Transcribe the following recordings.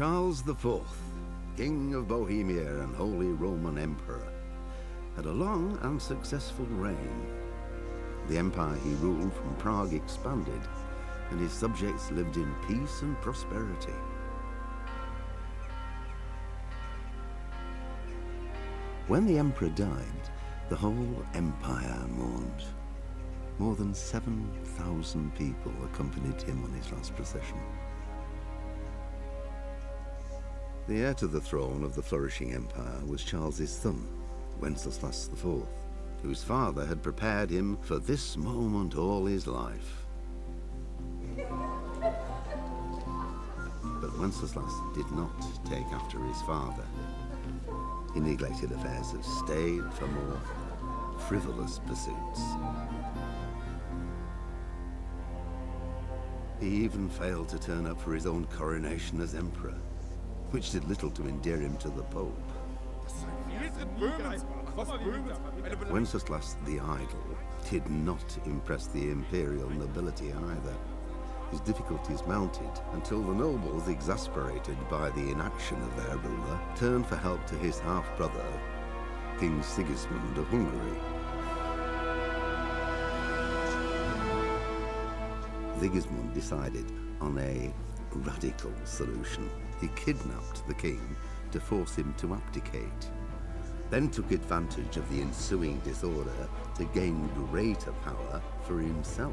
Charles IV, King of Bohemia and Holy Roman Emperor, had a long and successful reign. The empire he ruled from Prague expanded, and his subjects lived in peace and prosperity. When the emperor died, the whole empire mourned. More than 7,000 people accompanied him on his last procession. The heir to the throne of the flourishing empire was Charles's son, Wenceslas IV, whose father had prepared him for this moment all his life. But Wenceslas did not take after his father. He neglected affairs of state for more frivolous pursuits. He even failed to turn up for his own coronation as emperor, which did little to endear him to the Pope. Wenceslas the Idle did not impress the imperial nobility either. His difficulties mounted until the nobles, exasperated by the inaction of their ruler, turned for help to his half-brother, King Sigismund of Hungary. Sigismund decided on a radical solution. He kidnapped the king to force him to abdicate, then took advantage of the ensuing disorder to gain greater power for himself.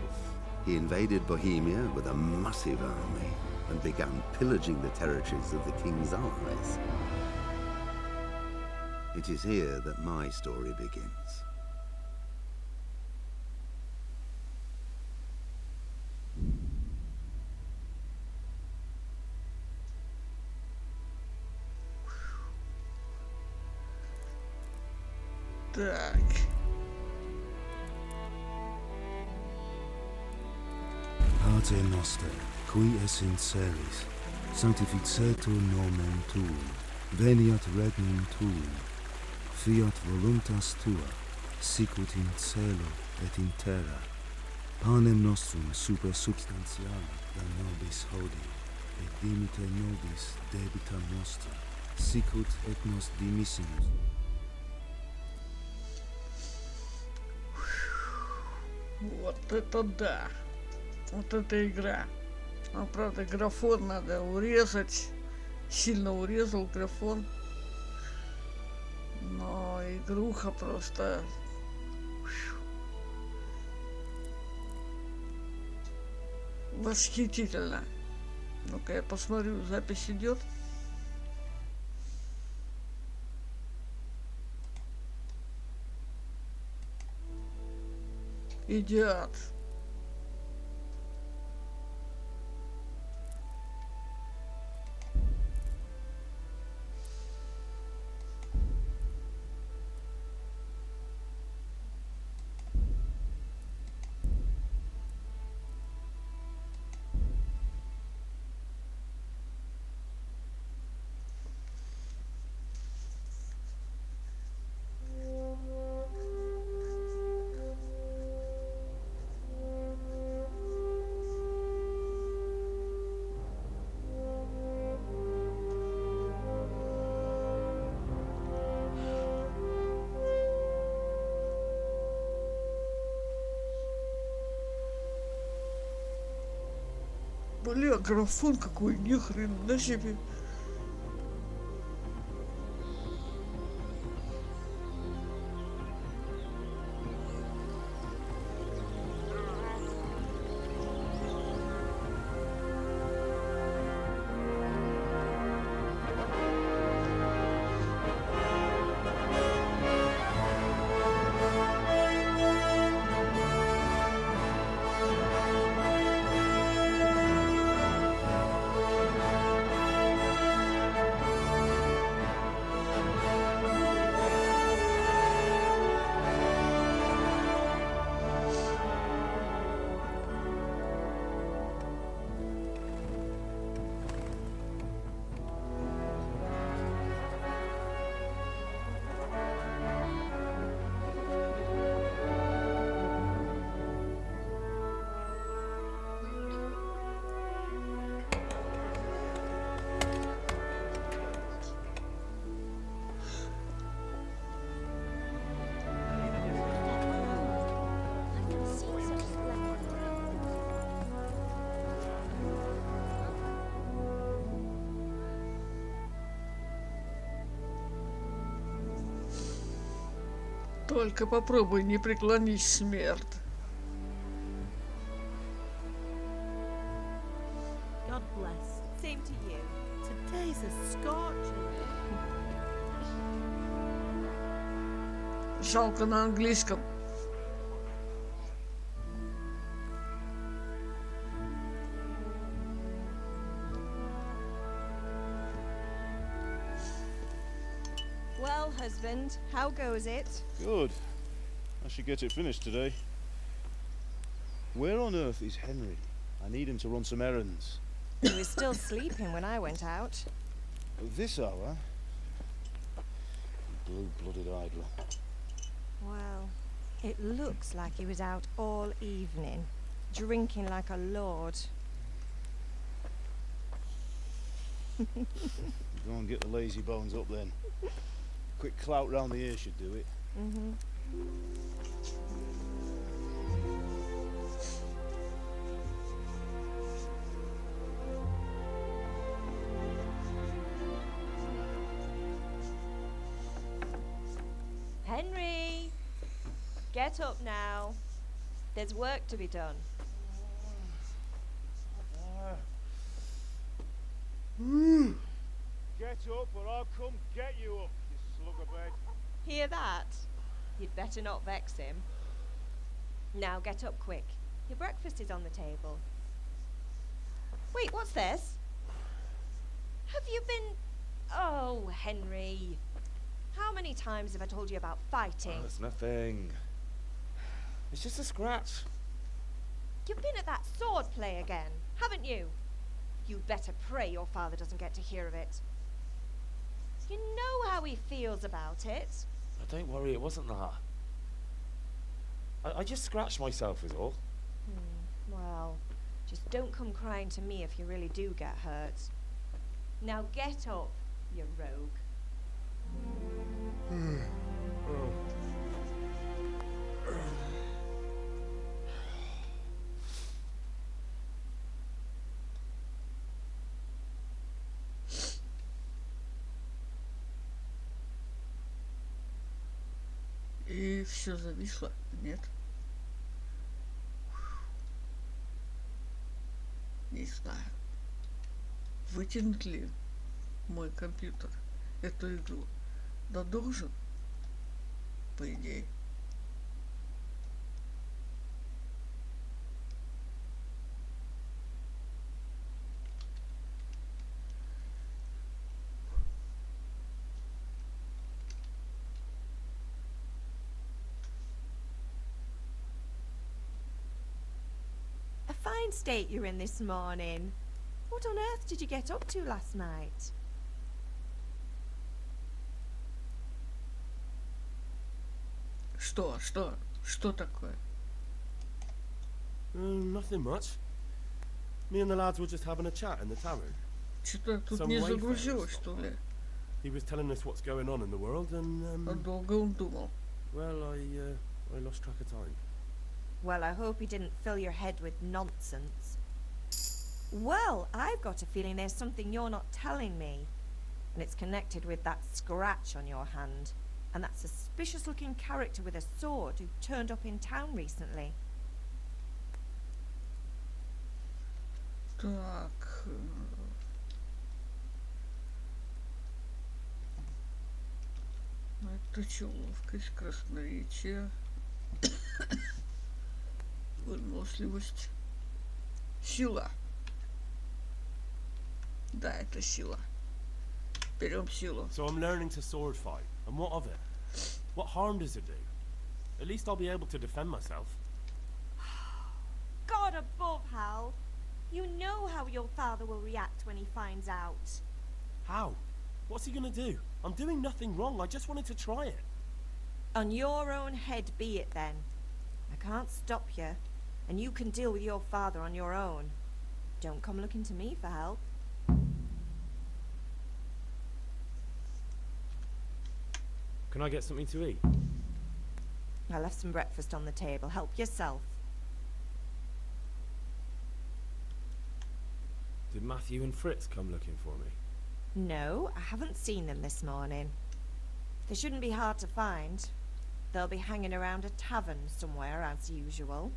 He invaded Bohemia with a massive army and began pillaging the territories of the king's allies. It is here that my story begins. Так. Pater noster, qui es in celis, sanctificetur nomen tuum, veniat regnum tuum, fiat voluntas tua, sicut in cielo et in terra. Panem nostrum super substantiale da nobis hodie, et dimite nobis debita nostra, sicut et nos dimissimus. Вот это да. Вот эта игра. А правда, графон надо урезать. Сильно урезал графон. Но игруха просто... восхитительно. Ну-ка я посмотрю, запись идет. Идет. Бля, графон какой, ни хрена себе. Только попробуй не преклонись, смерть. God bless. Same to you. Today's a scorcher. Жалко на английском. Well, husband, how goes it? Good. I should get it finished today. Where on earth is Henry? I need him to run some errands. He was still sleeping when I went out. At this hour? Blue-blooded idler. Well, it looks like he was out all evening, drinking like a lord. Go and get the lazy bones up then. Quick clout round the ear should do it. Mm-hmm. Henry! Get up now. There's work to be done. Get up or I'll come get you up, you slug of bed. Hear that? You'd better not vex him. Now get up quick. Your breakfast is on the table. Wait, what's this? Have you been... Oh, Henry. How many times have I told you about fighting? Oh, it's nothing. It's just a scratch. You've been at that sword play again, haven't you? You'd better pray your father doesn't get to hear of it. You know how he feels about it. Oh, don't worry, it wasn't that. I just scratched myself is all. Well, just don't come crying to me if you really do get hurt. Now get up, you rogue. И все зависло, нет? Не знаю. Вытянет ли мой компьютер эту игру? Да должен, по идее. A fine state you're in this morning. What on earth did you get up to last night? Что такое? Nothing much. Me and the lads were just having a chat in the tavern. Что-то тут Some не wayfarers загрузилось, stopped что by. ли? He was telling us what's going on in the world, and А долго он думал. well, I lost track of time. Well, I hope he didn't fill your head with nonsense. Well, I've got a feeling there's something you're not telling me. And it's connected with that scratch on your hand. And that suspicious-looking character with a sword who turned up in town recently. Так. Это что, ловкость, красноречие, выносливость, сила. Да, это сила. Берем силу. So I'm learning to sword fight, and what of it? What harm does it do? At least I'll be able to defend myself. God above, Hal. You know how your father will react when he finds out. How? What's he gonna do? I'm doing nothing wrong. I just wanted to try it. On your own head be it then. I can't stop you, and you can deal with your father on your own. Don't come looking to me for help. Can I get something to eat? I left some breakfast on the table. Help yourself. Did Matthew and Fritz come looking for me? No, I haven't seen them this morning. They shouldn't be hard to find. they'll be hanging around a tavern somewhere as usual.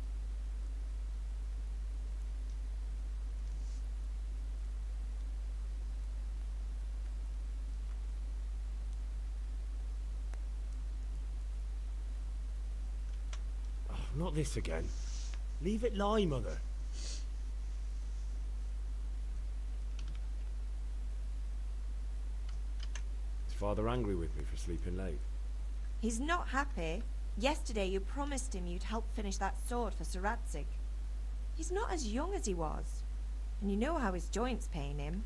Oh, not this again. Leave it lie, Mother. Is Father angry with me for sleeping late? He's not happy. Yesterday you promised him you'd help finish that sword for Sir Radzig. He's not as young as he was, and you know how his joints pain him.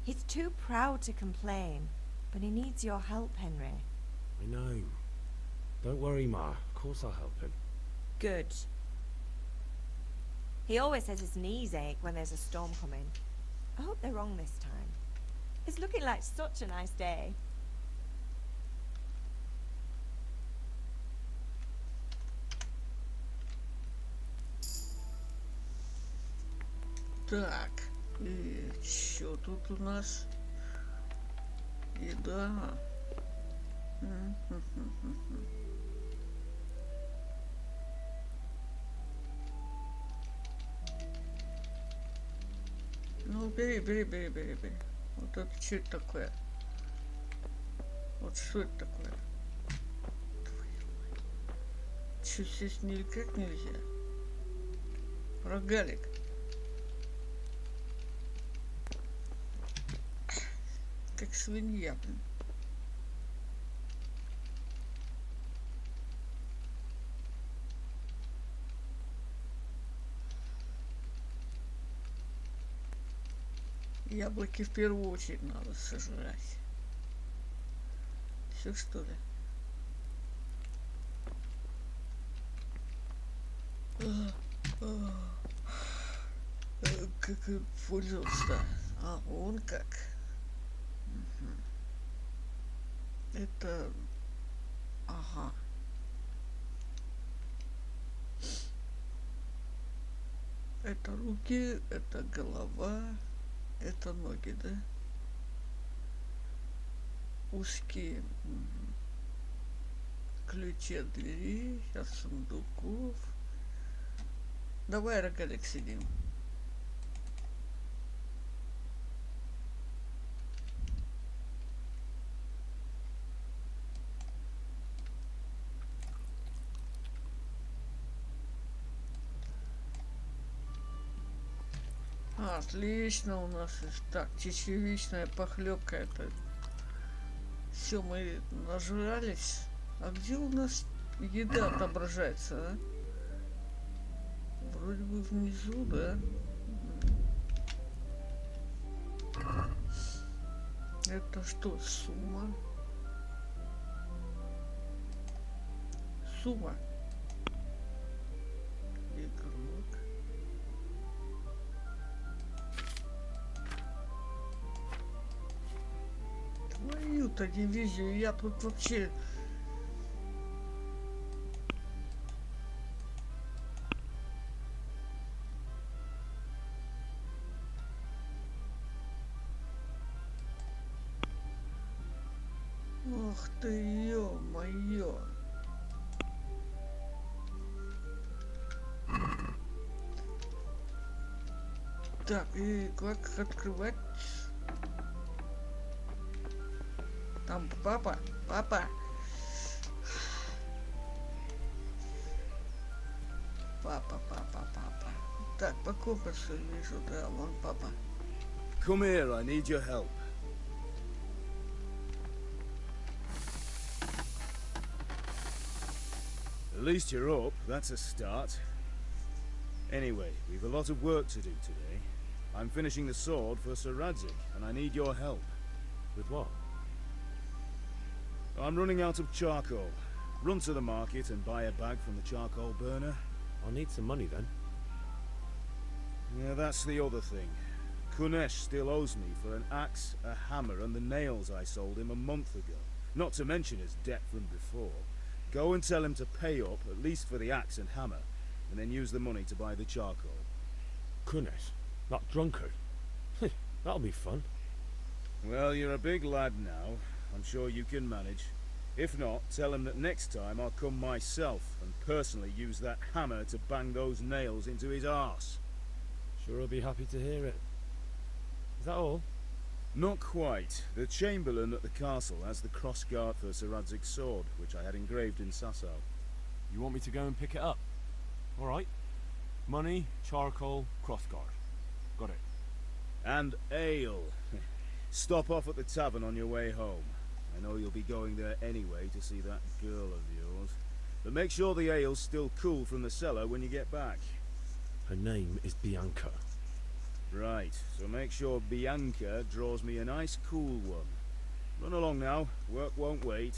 He's too proud to complain, but he needs your help, Henry. I know. Don't worry, Ma. Of course I'll help him. Good. He always says his knees ache when there's a storm coming. I hope they're wrong this time. It's looking like such a nice day. Так, и что тут у нас? Еда. Ну, бери. Вот это что это такое? Вот что это такое? Твою мать. Что, здесь никак нельзя? Рогалик. Как свинья, блин. Яблоки в первую очередь надо сожрать. Все что ли? Как пользоваться? А, вон как. Это... Ага. Это руки, это голова, это ноги, да? Узкие ключи от дверей, от сундуков. Давай, рогалик, сидим. Отлично у нас. Так, чечевичная похлебка. Это все, мы нажрались. А где у нас еда отображается, а? Вроде бы внизу, да? Это что, сумма? Сумма. Игрок. Твою-то дивизию, я тут вообще... Ох ты, ё-моё. Так, и как открывать? Там папа. Папа. Так, по компасу вижу, да, вон папа. Come here, I need your help. At least you're up, that's a start. Anyway, we've a lot of work to do today. I'm finishing the sword for Sir Radzig, and I need your help. With what? I'm running out of charcoal. Run to the market and buy a bag from the charcoal burner. I'll need some money then. Yeah, that's the other thing. Kunesh still owes me for an axe, a hammer, and the nails I sold him a month ago. Not to mention his debt from before. Go and tell him to pay up, at least for the axe and hammer, and then use the money to buy the charcoal. Kunesh? That drunkard? That'll be fun. Well, you're a big lad now. I'm sure you can manage. If not, tell him that next time I'll come myself and personally use that hammer to bang those nails into his arse. Sure, I'll be happy to hear it. Is that all? Not quite. The Chamberlain at the castle has the crossguard for Sir Radzig's sword, which I had engraved in Sasau. You want me to go and pick it up? All right. Money, charcoal, crossguard. Got it. And ale. Stop off at the tavern on your way home. I know you'll be going there anyway to see that girl of yours. But make sure the ale's still cool from the cellar when you get back. Her name is Bianca. Right, so make sure Bianca draws me a nice cool one. Run along now, work won't wait.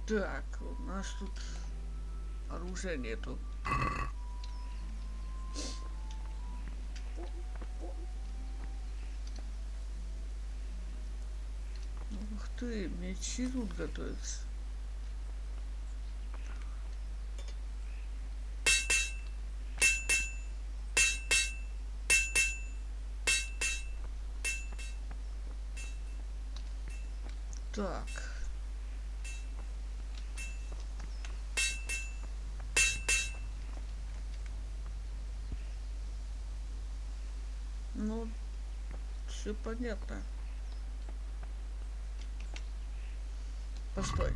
Так, у нас тут оружия нету. Ух ты, мечи тут готовятся. Так. Ну, все понятно. Постой.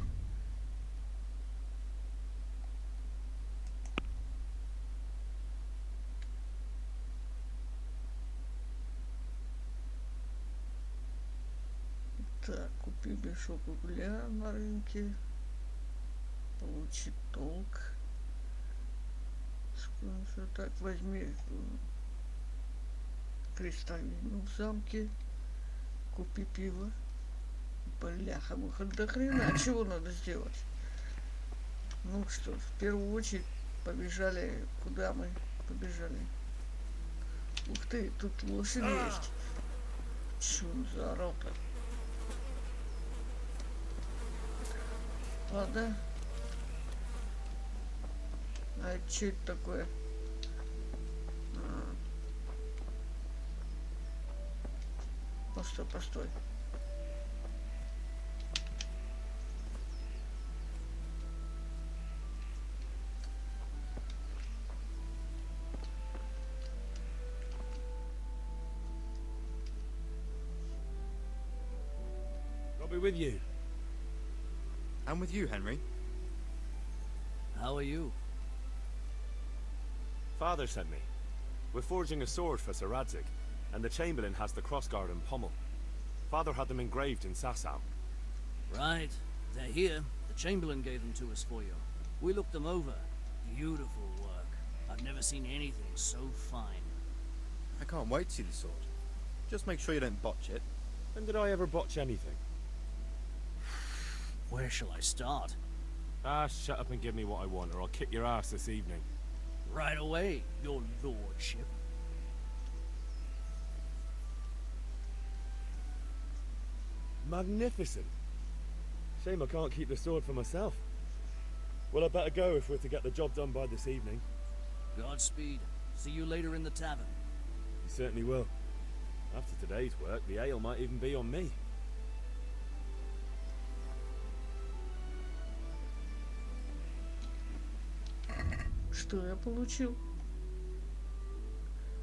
Так, купи мешок угля на рынке. Получи толк. Сколько так, возьми крестовину в замке. Купи пиво. Бляха, муха, до хрена, чего надо сделать? Ну что, в первую очередь побежали. Куда мы побежали? Ух ты, тут лошадь есть. Чё он заорал-то? Ладно. А что это такое? Постой, постой. I'll be with you. I'm with you, Henry. How are you? Father sent me. We're forging a sword for Sir Radzig, and the Chamberlain has the crossguard and pommel. Father had them engraved in Sasau. Right. They're here. The Chamberlain gave them to us for you. We looked them over. Beautiful work. I've never seen anything so fine. I can't wait to see the sword. Just make sure you don't botch it. When did I ever botch anything? Where shall I start? Ah, shut up and give me what I want, or I'll kick your ass this evening. Right away, your lordship. Magnificent. Shame I can't keep the sword for myself. Well, I better go if we're to get the job done by this evening. Godspeed. See you later in the tavern. You certainly will. After today's work, the ale might even be on me. Что я получил?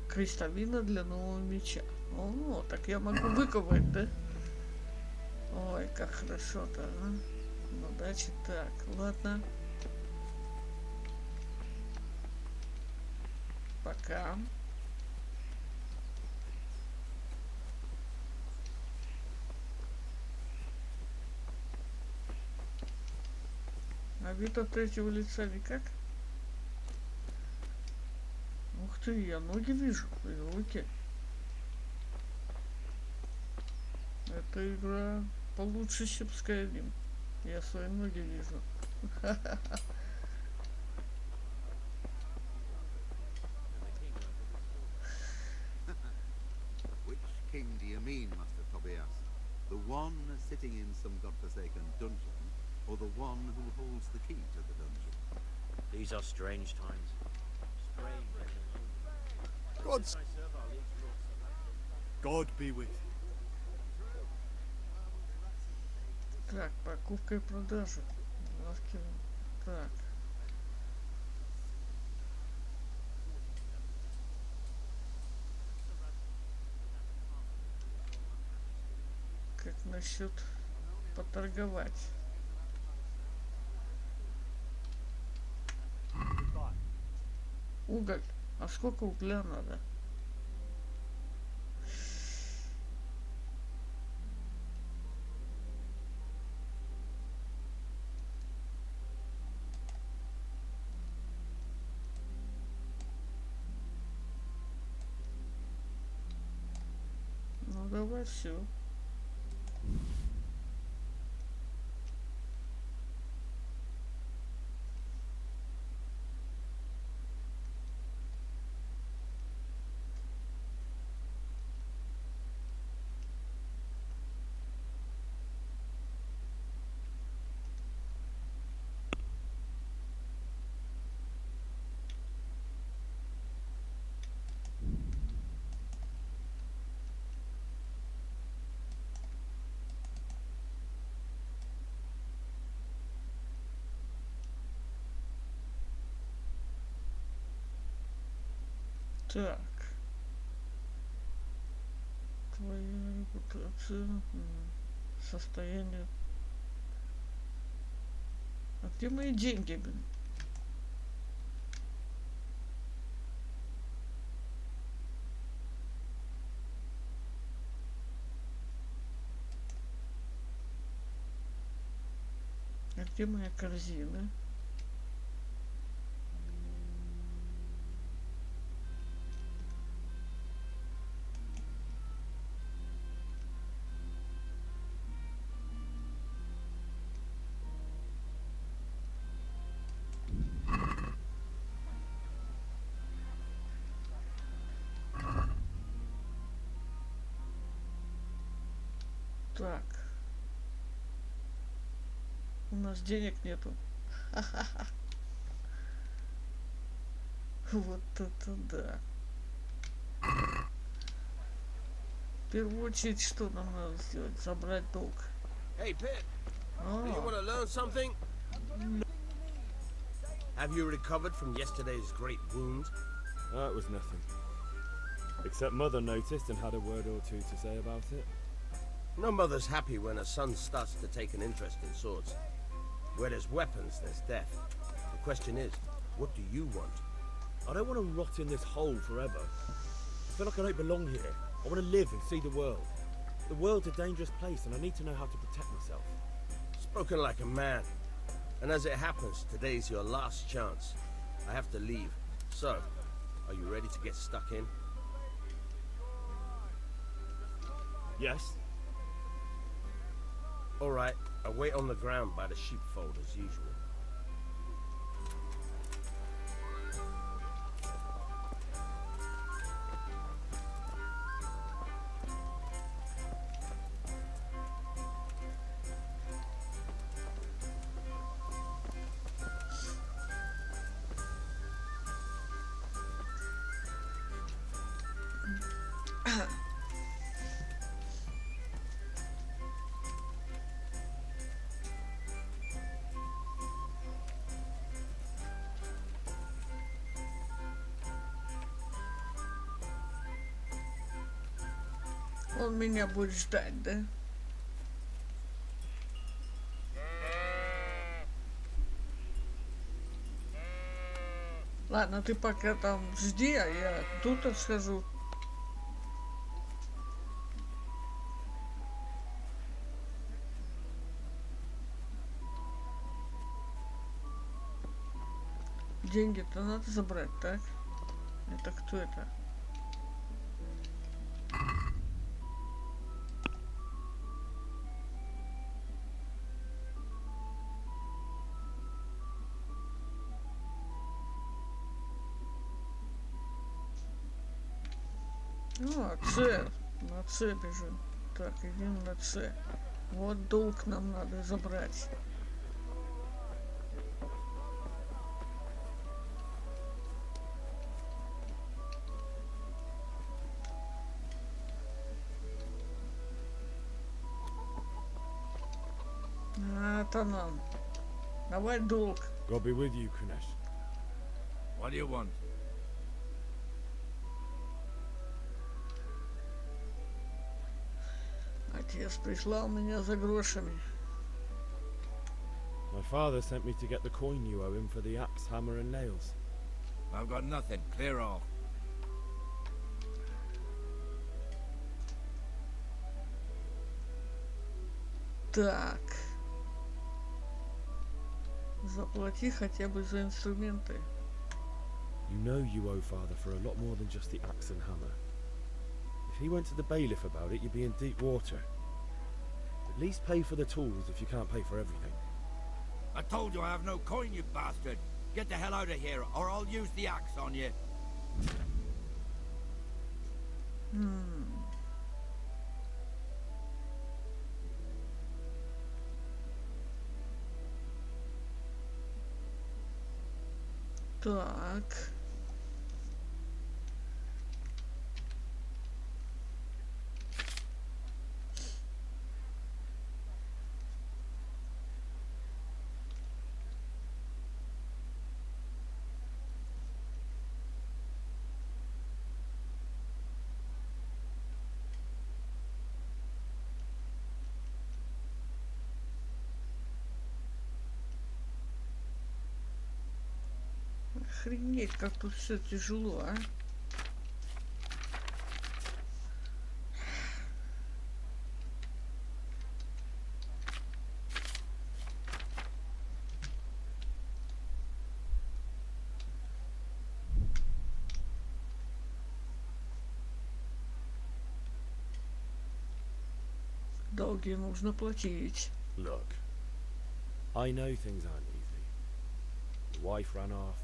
Крестовина для нового меча. О, так я могу выковать, да? Ой, как хорошо-то, а? Ну, значит, так, ладно. Пока. А вид от третьего лица никак? Ух ты, я ноги вижу, и руки. Эта игра получше, чем Skyrim. Я свои ноги вижу. Which king do you mean, Master Tobias? The one sitting sitting in some godforsaken dungeon, or the one who holds the key to the dungeon. These are strange times. God's... God be with you. Так, покупка и продажа. Лавки. Так. Как насчет поторговать? Уголь. А сколько угля надо? Ну давай все. Так. Твоя репутация. Состояние. А где мои деньги, блин? А где моя корзина? Так. У нас денег нету. Вот это да. В первую очередь, что нам надо сделать? Забрать долг. Hey, Pip, do you want А, to learn something? Have you recovered from yesterday's great wound? It was nothing. Except Mother noticed and had a word or two to say about it. No mother's happy when her son starts to take an interest in swords. Where there's weapons, there's death. The question is, what do you want? I don't want to rot in this hole forever. I feel like I don't belong here. I want to live and see the world. The world's a dangerous place and I need to know how to protect myself. Spoken like a man. And as it happens, today's your last chance. I have to leave. So, are you ready to get stuck in? Yes? Alright, I'll wait on the ground by the sheepfold as usual. он меня будет ждать, да? Ладно, ты пока там жди, а я тут схожу. Деньги-то надо забрать, так? Это кто это? Ну, на С бежим. Так, идем на С. Вот долг нам надо забрать. Это нам. Давай долг. God be with you, Kunesh. What do you want? Отец прислал меня за грошами. My father sent me to get the coin you owe him for the axe, hammer, and nails. I've got nothing. Clear off. Так. Заплати хотя бы за инструменты. You know you owe father for a lot more than just the axe and hammer. If he went to the bailiff about it, you'd be in deep water. At least pay for the tools if you can't pay for everything. I told you I have no coin, you bastard. Get the hell out of here, or I'll use the axe on you. Так. Охренеть, как тут все тяжело, а? Долги нужно платить. Look, I know things aren't easy. Your wife ran off,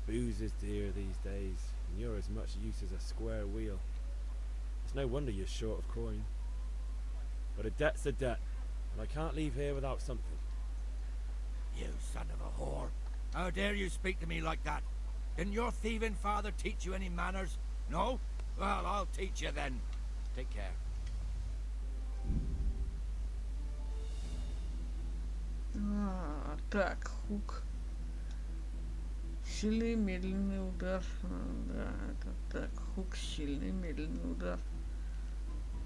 booze is dear these days, and you're as much use as a square wheel. It's no wonder you're short of coin. But a debt's a debt, and I can't leave here without something. You son of a whore. How dare you speak to me like that? Didn't your thieving father teach you any manners? No? Well, I'll teach you then. Take care. Так, хук. Сильный медленный удар. Да, это так. Хук, сильный медленный удар.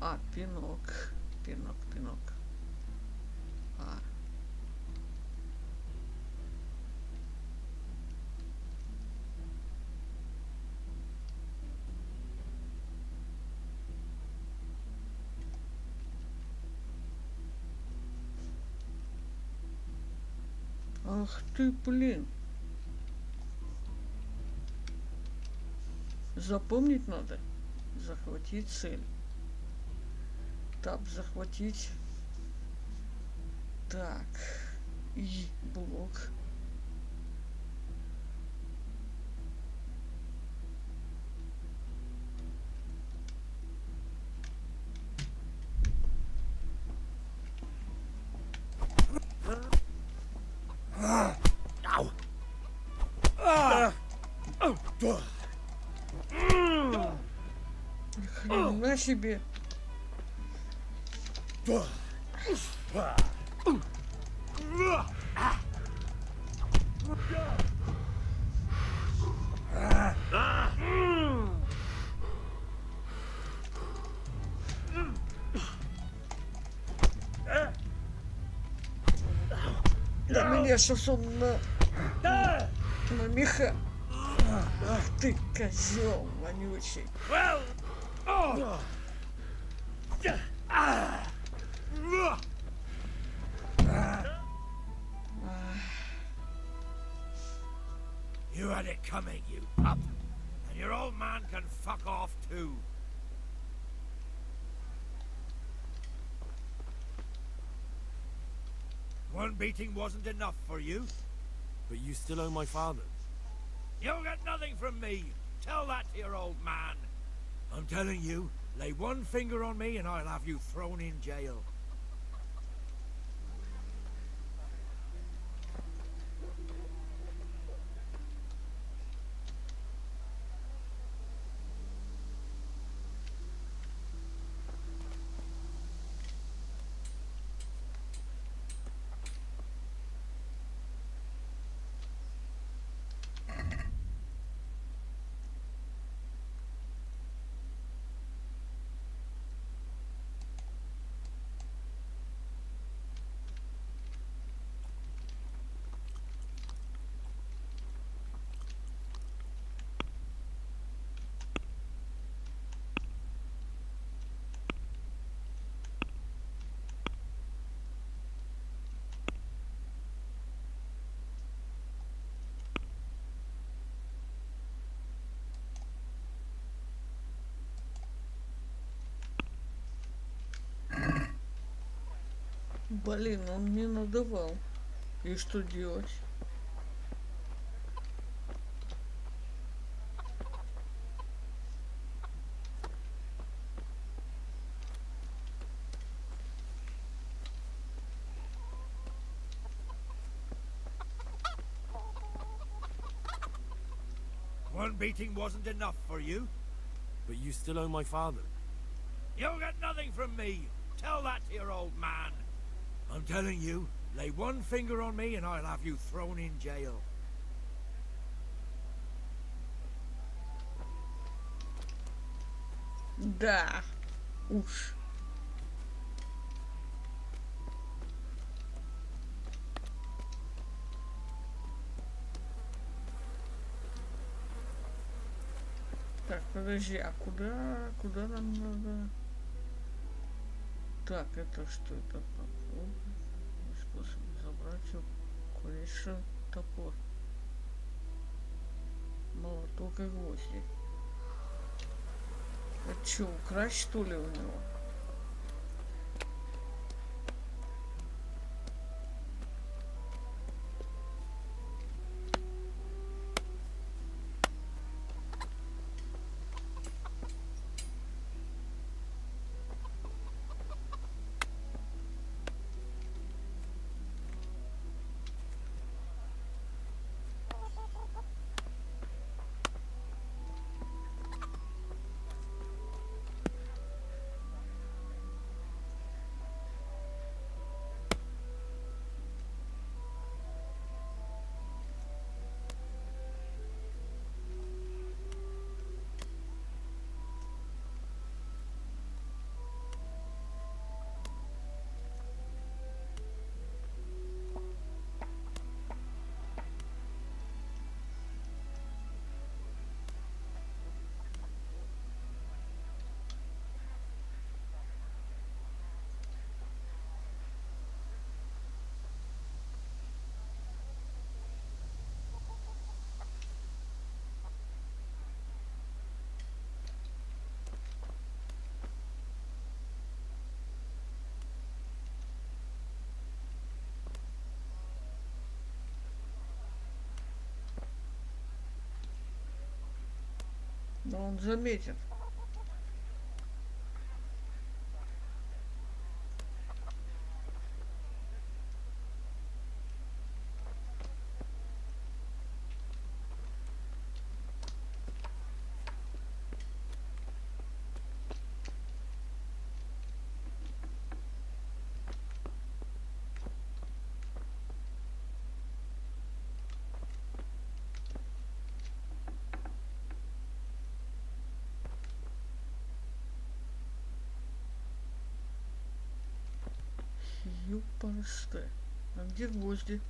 А, пинок. Пинок. А. Ах ты, блин. Запомнить надо. Захватить цель. Таб захватить. Так. И блок. Хрена себе. Да меня сейчас он на меха. Ах ты, козел вонючий. You had it coming, you pup. And your old man can fuck off too. One beating wasn't enough for you? But you still owe my father. You'll get nothing from me. Tell that to your old man. I'm telling you, lay one finger on me and I'll have you thrown in jail. Блин, он мне надавал. И что делать? One beating wasn't enough for you? But you still owe my father. You'll get nothing from me. Tell that to your old man. I'm telling you, lay one finger on me and I'll have you thrown in jail. Да. Уж. Так, подожди, а куда нам надо? Так, это что это? Способ забрать у кореша топор. Молоток и гвозди. Это что, украсть что ли у него? Но он заметит. Ёпарасты. А где гвозди?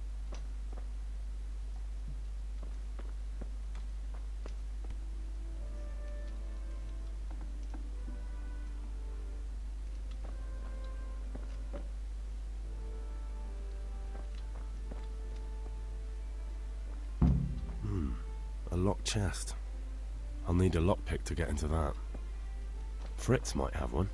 A locked chest. I'll need a lockpick to get into that. Fritz might have one.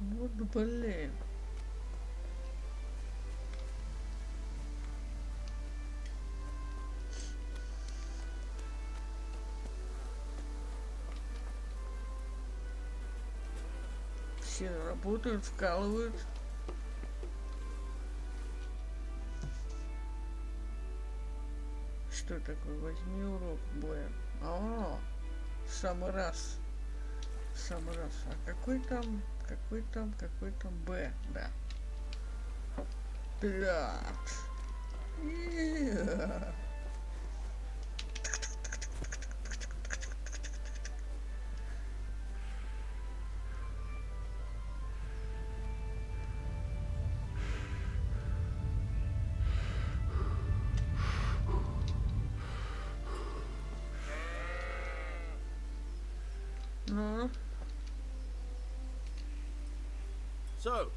Вот блин. Все работают, вкалывают. Что такое? Возьми урок боя. Самый раз. Самый раз. А какой там Б, да. Так. Ну. So,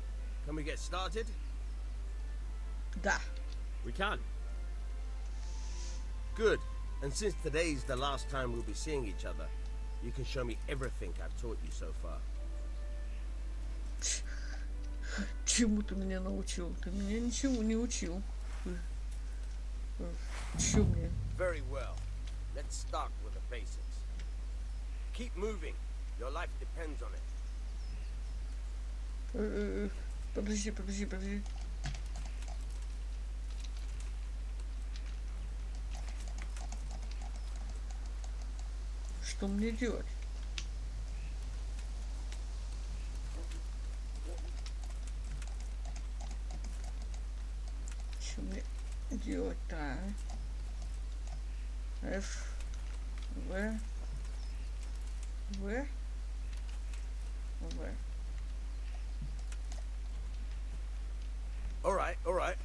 can we get started? Да. We can. Good. And since today's the last time we'll be seeing each other, you can show me everything I've taught you so far. Чему ты меня научил? Ты меня ничего не учил. Чё мне? Very well. Let's start with the basics. Keep moving. Your life depends on it. Подожди. Что мне делать? Что мне делать-то? F, V, V, V. All right.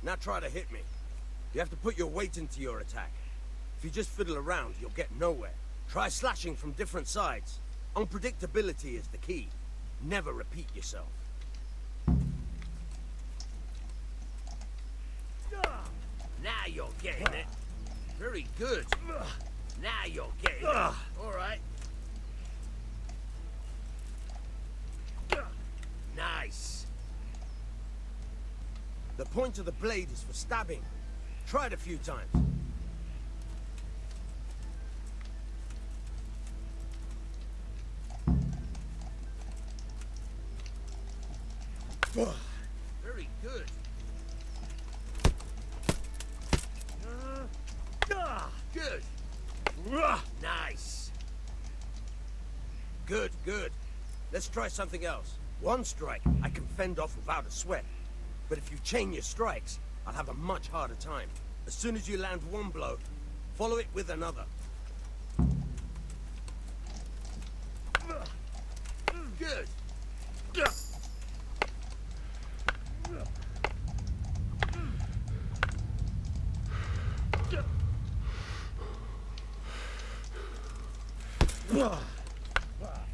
Now try to hit me. You have to put your weight into your attack. If you just fiddle around, you'll get nowhere. Try slashing from different sides. Unpredictability is the key. Never repeat yourself. Now you're getting it. Very good. Now you're getting it. All right. Nice. The point of the blade is for stabbing. Try it a few times. Very good. Good. Nice. Good. Let's try something else. One strike I can fend off without a sweat. But if you chain your strikes, I'll have a much harder time. As soon as you land one blow, follow it with another. Good.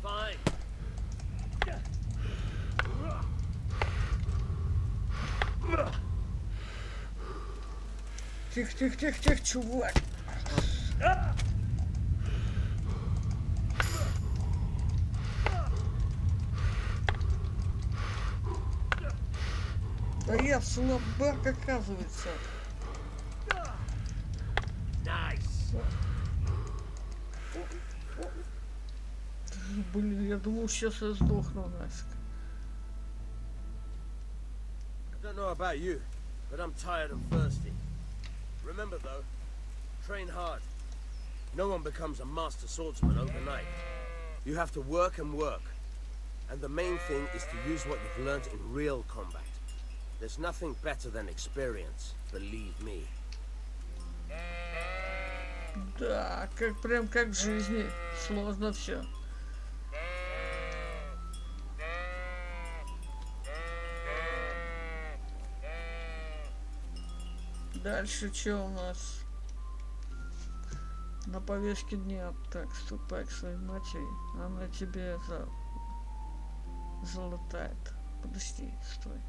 Fine. Тихо, чувак. Да я слабак, оказывается. Nice. Блин, я думал, сейчас я сдохну нафиг. I don't know about you, but I'm tired and thirsty. Remember though, train hard. No one becomes a master swordsman overnight. You have to work and work. And the main thing is to use what you've learned in real combat. There's nothing better than experience, believe me. Да, прям как в жизни. Сложно все. Дальше что у нас? На повестке дня. Так, ступай к своей матери. Она тебе залатает. Подожди, стой.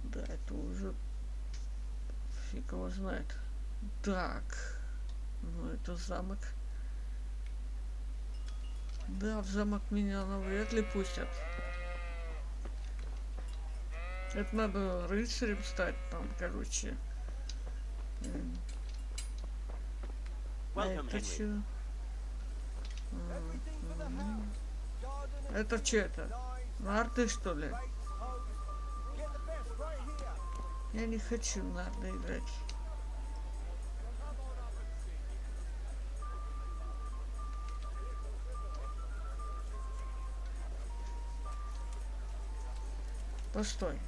Да, это уже фиг его знает. Так. Ну, это замок. Да, в замок меня навряд ли пустят. Это надо рыцарем стать там, короче. Это чё? Это что это? Нарды, что ли? Я не хочу в нарды играть. Постой.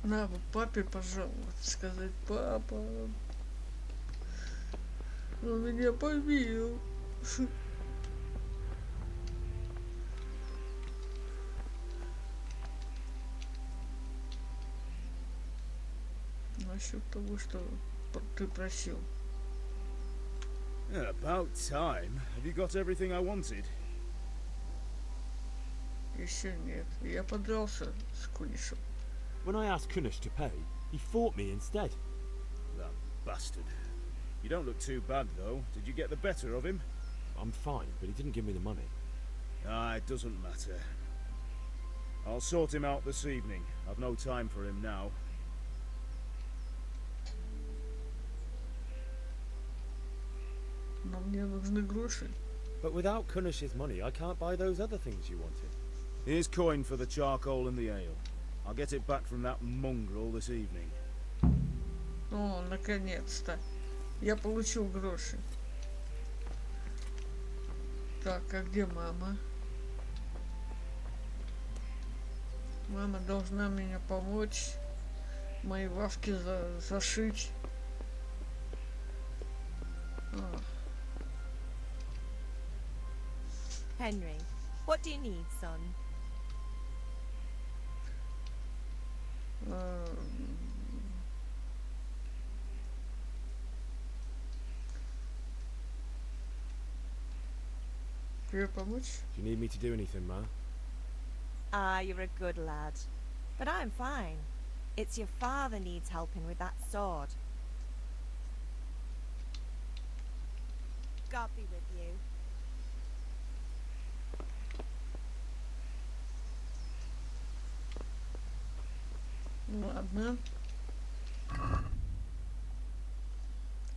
На, вот папе пожаловаться, сказать: папа, он меня побил. насчет того, что ты просил. Yeah, about time. Have you got everything I wanted? Еще нет. Я подрался с Кунишем. When I asked Kunish to pay, he fought me instead. That bastard. You don't look too bad, though. Did you get the better of him? I'm fine, but he didn't give me the money. Ah, it doesn't matter. I'll sort him out this evening. I've no time for him now. Но мне нужны гроши. But without Kunish's money, I can't buy those other things you wanted. Here's coin for the charcoal and the ale. I'll get it back from that mongrel this evening. О, наконец-то. Я получил гроши. Так, а где мама? Мама должна мне помочь. Мои вавки зашить. А. Henry, what do you need, son? Тебе помочь? Do you need me to do anything, Ma? Ah, you're a good lad. But I'm fine. It's your father needs helping with that sword. God be with you. Ладно.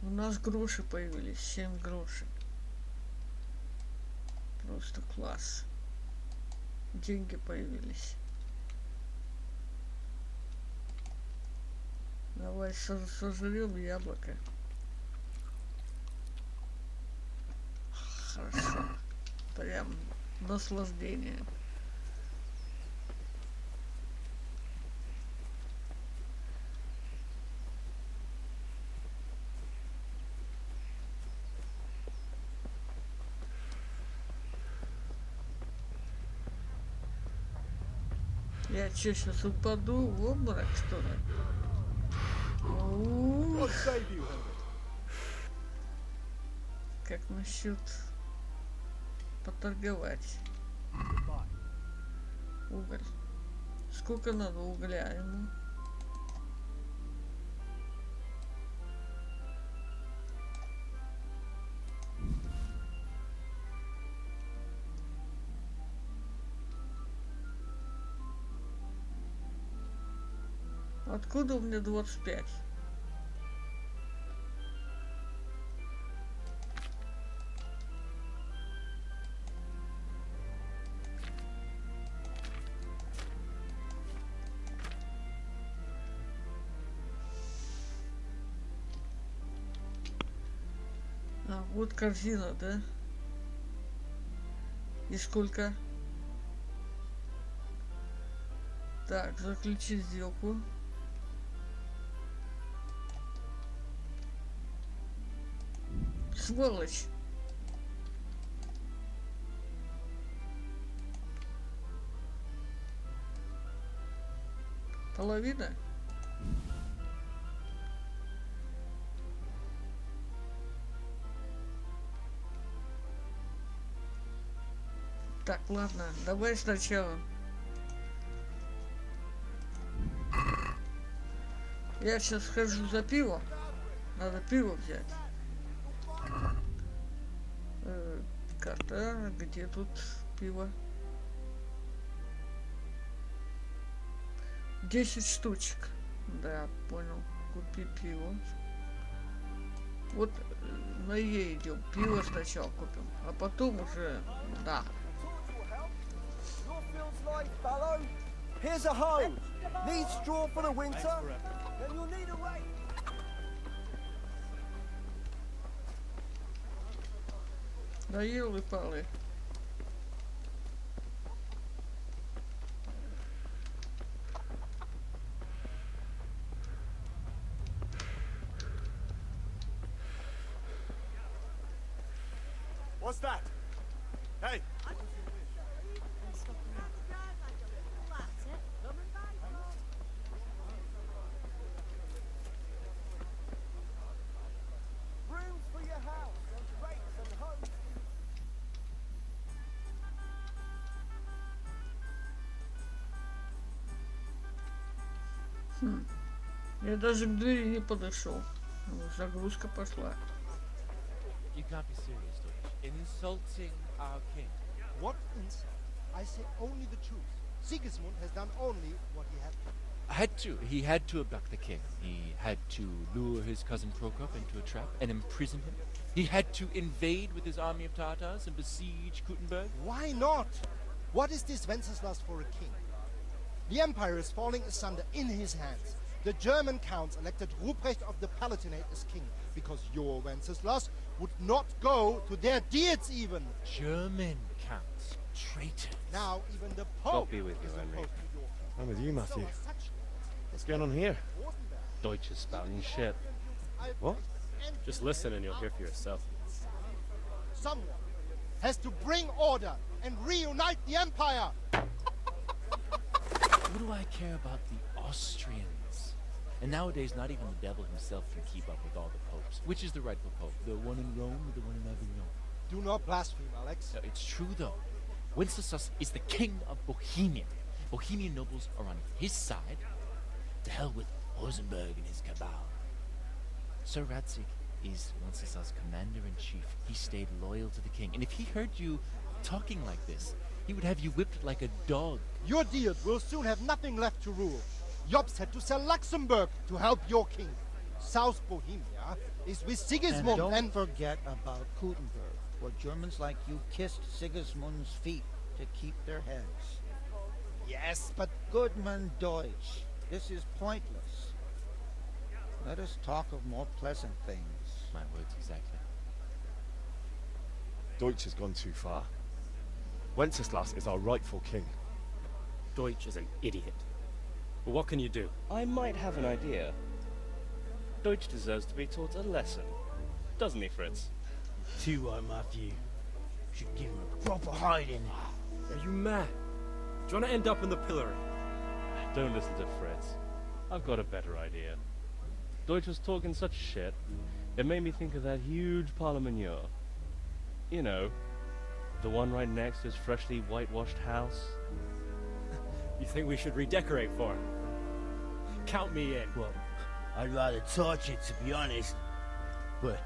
У нас гроши появились. 7 грошей. Просто класс. Деньги появились. Давай сожрем яблоко. Хорошо. Прям наслаждение. Я что, сейчас упаду в обморок, что ли? Как насчет поторговать? Уголь. Сколько надо угля ему? Откуда у меня 25? А, вот корзина, да? И сколько? Так, заключи сделку. Сволочь! Половина? Так, ладно, давай сначала. Я сейчас схожу за пиво. Надо пиво взять. Карта, где тут пиво? 10 штучек. Да, понял. Купи пиво. Вот на Е идем. Пиво сначала купим, а потом уже, да. Here's a hoe. Need straw for the winter? Then you'll need a rake. Да елы-палы. What's that? Hey! Я даже к двери не подошел. Загрузка пошла. You can't be serious, Deutsch. Insulting our king. What insult? I say only the truth. Sigismund has done only what he had to. He had to abduct the king. He had to lure his cousin Prokop into a trap and imprison him. He had to invade with his army of Tatars and besiege Kuttenberg. Why not? What is this Wenceslas for a king? The empire is falling asunder in his hands. The German counts elected Ruprecht of the Palatinate as king because your Wenceslas would not go to their deeds even. German counts. Traitors. Now even the Pope God be with you, is Henry. opposed to your king. I'm with you, Matthew. So are such lords What's going on here? Deutsch is spouting shit. What? Just listen and you'll hear for yourself. Someone has to bring order and reunite the empire. What do I care about the Austrians? And nowadays, not even the devil himself can keep up with all the popes. Which is the rightful pope? The one in Rome or the one in Avignon? Do not blaspheme, Alex. No, it's true, though. Wenceslas is the king of Bohemia. Bohemian nobles are on his side. To hell with Rosenberg and his cabal. Sir Radzig is Wenceslas' commander-in-chief. He stayed loyal to the king. And if he heard you talking like this, he would have you whipped like a dog. Your deed will soon have nothing left to rule. Jobst had to sell Luxembourg to help your king. South Bohemia is with Sigismund and don't forget about Kuttenberg, where Germans like you kissed Sigismund's feet to keep their heads. Yes, but Goodman Deutsch, this is pointless. Let us talk of more pleasant things. My words exactly. Deutsch has gone too far. Wenceslas is our rightful king. Deutsch is an idiot. But what can you do? I might have an idea. Deutsch deserves to be taught a lesson. Doesn't he, Fritz? Too right, Matthew. Should give him a proper hiding. Are you mad? Do you want to end up in the pillory? Don't listen to Fritz. I've got a better idea. Deutsch was talking such shit, it made me think of that huge parliament. You know, the one right next to his freshly whitewashed house. You think we should redecorate for him? Count me in. Well, I'd rather torch it, to be honest. But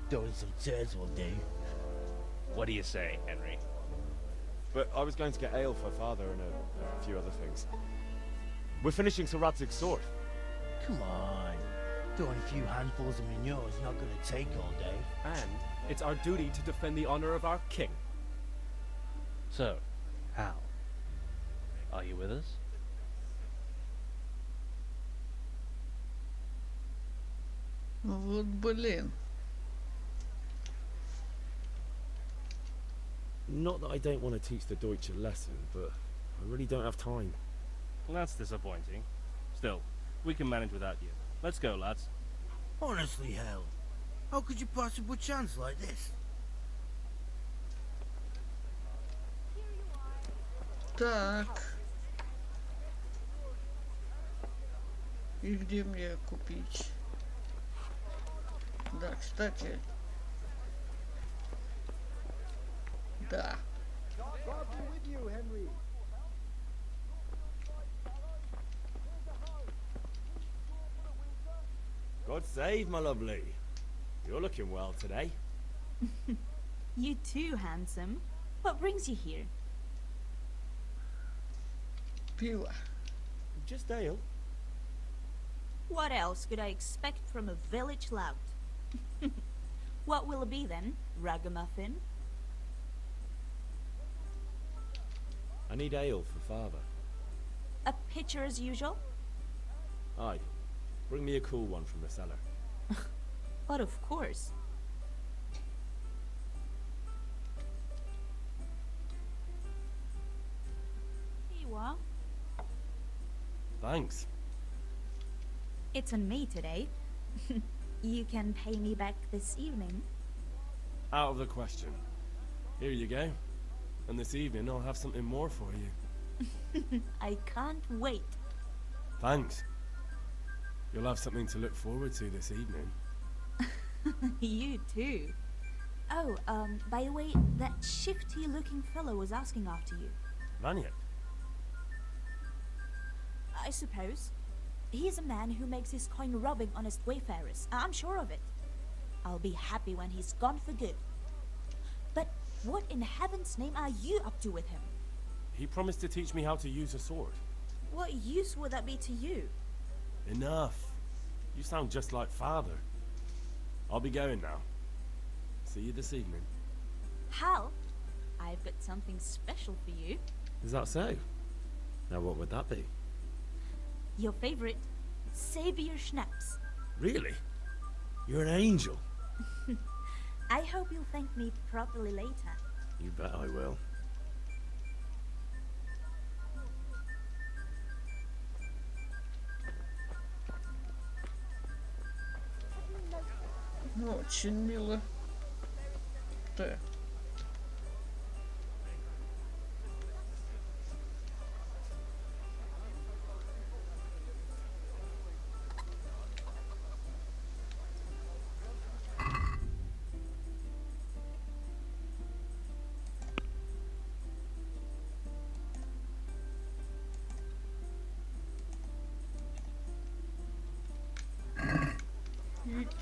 throwing some turds will do. What do you say, Henry? But I was going to get ale for father and a few other things. We're finishing Sir Radzig's sword. Come on. Throwing a few handfuls of manure is not going to take all day. And it's our duty to defend the honor of our king. So, how? Are you with us? Вот блин. Not that I don't want to teach the Deutsch a lesson, but I really don't have time. Well, that's disappointing. Still, we can manage without you. Let's go, lads. Honestly, hell. How could you possibly chance like this? Так. И где мне купить? Да, кстати. Да. God be with you, Henry. God save, my lovely. You're looking well today. You too, handsome. What brings you here? Пиво. Just ale. What else could I expect from a village lout? What will it be then? Ragamuffin? I need ale for father. A pitcher as usual? Aye. Bring me a cool one from the cellar. But of course. Here you are. Thanks. It's on me today. You can pay me back this evening. Out of the question. Here you go. And this evening I'll have something more for you. I can't wait. Thanks. You'll have something to look forward to this evening. You too. Oh, by the way, that shifty-looking fellow was asking after you. Vanya. I suppose. He's a man who makes his coin robbing honest wayfarers. I'm sure of it. I'll be happy when he's gone for good. But what in heaven's name are you up to with him? He promised to teach me how to use a sword. What use would that be to you? Enough. You sound just like Father. I'll be going now. See you this evening. Hal, I've got something special for you. Is that so? Now what would that be? Your favorite Savior Schnapps. Really? You're an angel. I hope you'll thank me properly later. You bet I will. Ну, очень мило. Да.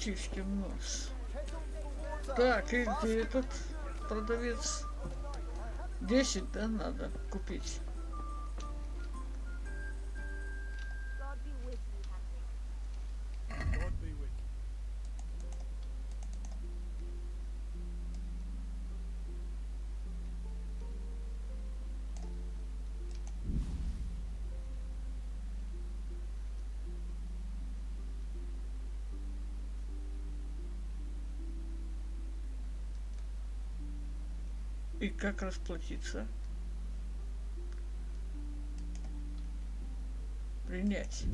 Птичкин нос. Так, и где этот продавец? 10, да, надо купить. И как расплатиться? Принять.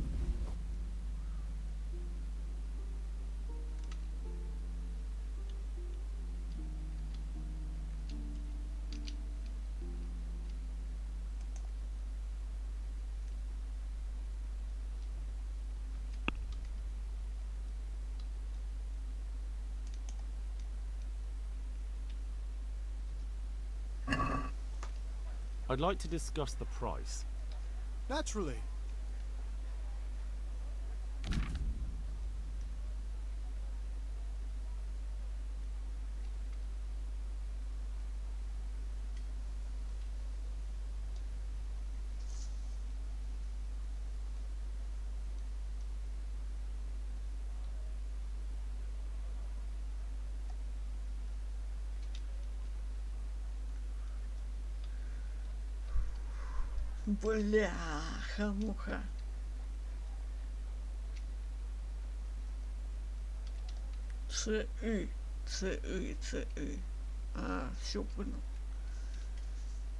I'd like to discuss the price. Naturally. Бляха-муха. ЦИ. А, все понял.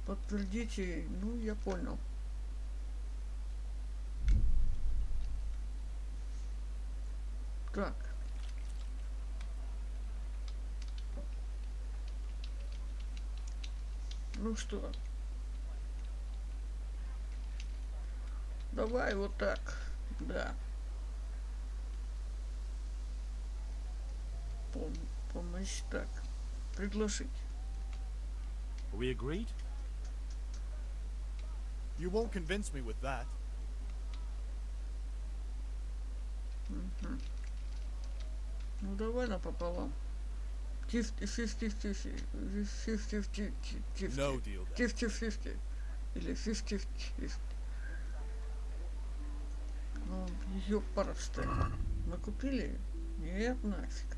Подтвердите. Ну, я понял. Так. Ну что? Давай вот так. Да. Помощь так. Предложить. Are we agreed? You won't convince me with that. Ну давай напополам. 50-50. No deal then. 50-50. Или 50-50. Ну, ёпарасты. Накупили? Нет, нафиг.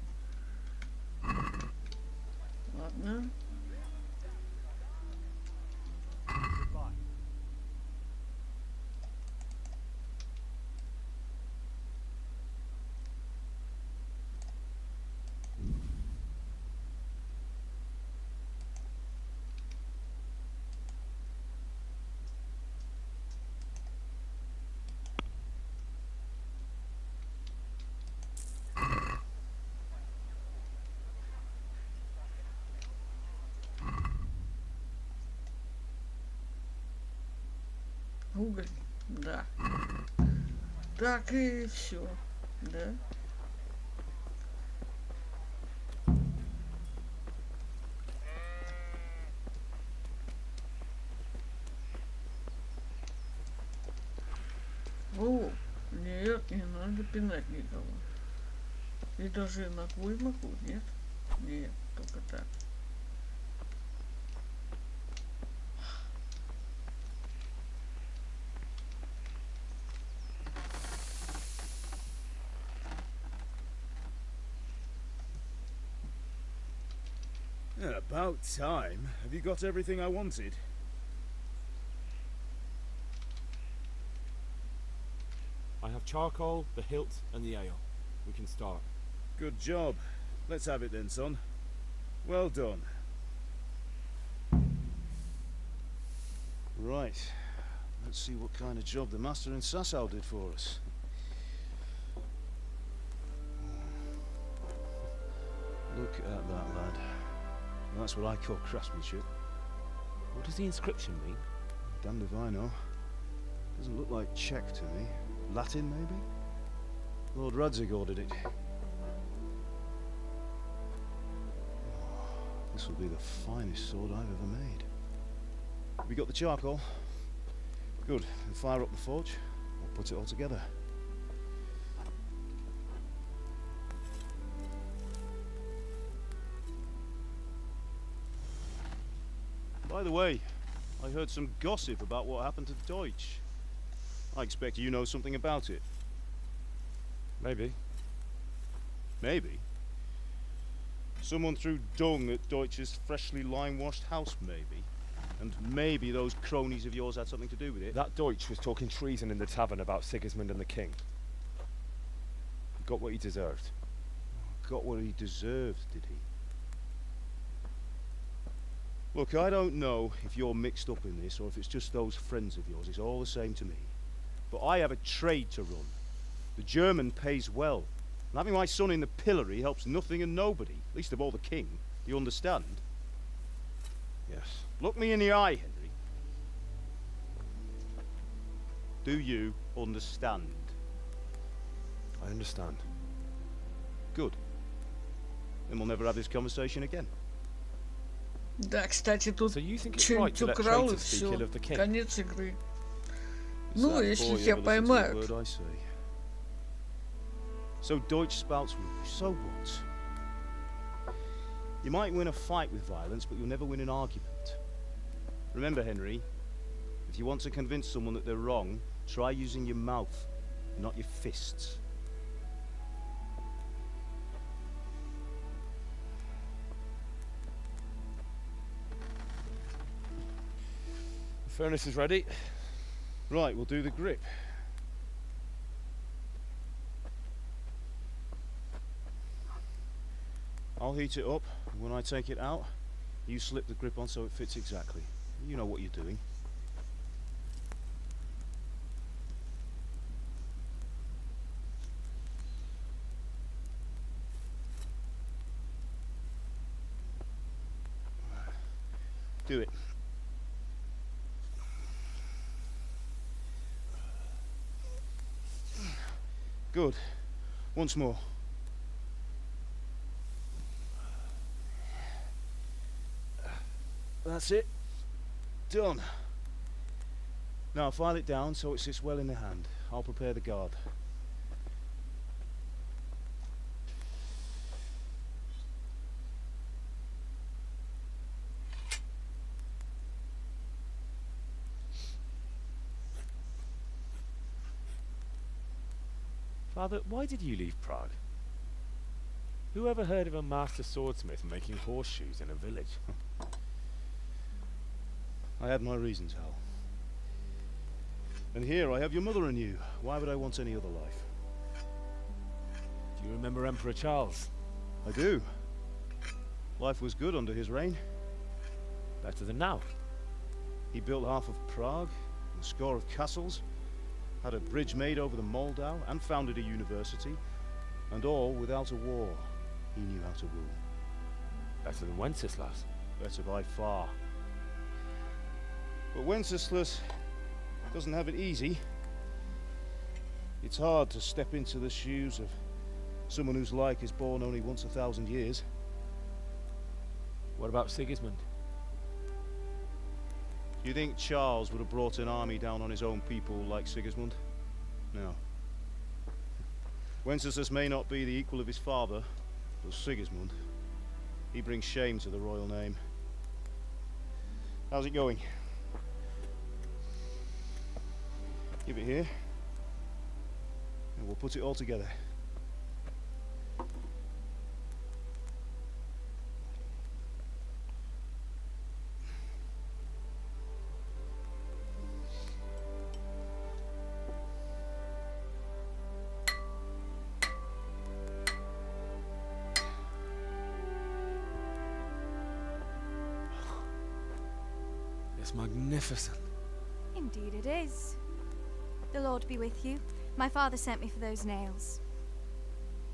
Ладно. Уголь, да. Так и все, да. О, нет. вперед, не надо пинать никого. И даже могу, нет? Нет, только так. Yeah, about time. Have you got everything I wanted? I have charcoal, the hilt, and the ale. We can start. Good job. Let's have it then, son. Well done. Right. Let's see what kind of job the master in Sasau did for us. Look at that, lad. That's what I call craftsmanship. What does the inscription mean? Damned if I know. Doesn't look like Czech to me. Latin, maybe? Lord Radzig ordered it. This will be the finest sword I've ever made. Have we got the charcoal? Good. We'll fire up the forge. We'll put it all together. By the way, I heard some gossip about what happened to Deutsch. I expect you know something about it. Maybe. Maybe? Someone threw dung at Deutsch's freshly lime-washed house, maybe? And maybe those cronies of yours had something to do with it? That Deutsch was talking treason in the tavern about Sigismund and the king. He got what he deserved. Got what he deserved, did he? Look, I don't know if you're mixed up in this or if it's just those friends of yours. It's all the same to me. But I have a trade to run. The German pays well. And having my son in the pillory helps nothing and nobody, least of all the king. Do you understand? Yes. Look me in the eye, Henry. Do you understand? I understand. Good. Then we'll never have this conversation again. Да, кстати, тут So you think it's что-нибудь right to let украл и traitors speak все. ill of the king? Конец игры. Is Ну, that если boy тебя ever listen to a поймают. word I say? So Deutsch spouts rubbish. So what? You might win a fight with violence, but you'll never win an argument. Remember, Henry, if you want to convince someone that they're wrong, try using your mouth, not your fists. The furnace is ready. Right, we'll do the grip. I'll heat it up. When I take it out, you slip the grip on so it fits exactly. You know what you're doing. Do it. Good. Once more. That's it. Done. Now file it down so it sits well in the hand. I'll prepare the guard. Father, why did you leave Prague? Who ever heard of a master swordsmith making horseshoes in a village? I had my reasons, Hal. And here I have your mother and you. Why would I want any other life? Do you remember Emperor Charles? I do. Life was good under his reign. Better than now. He built half of Prague, a score of castles, had a bridge made over the Moldau, and founded a university, and all without a war. He knew how to rule. Better than Wenceslas. Better by far. But Wenceslas doesn't have it easy. It's hard to step into the shoes of someone whose like is born only once 1,000 years. What about Sigismund? Do you think Charles would have brought an army down on his own people like Sigismund? No. Wenceslas may not be the equal of his father, but Sigismund, he brings shame to the royal name. How's it going? Give it here, and we'll put it all together. It's magnificent. Indeed it is. The Lord be with you. My father sent me for those nails.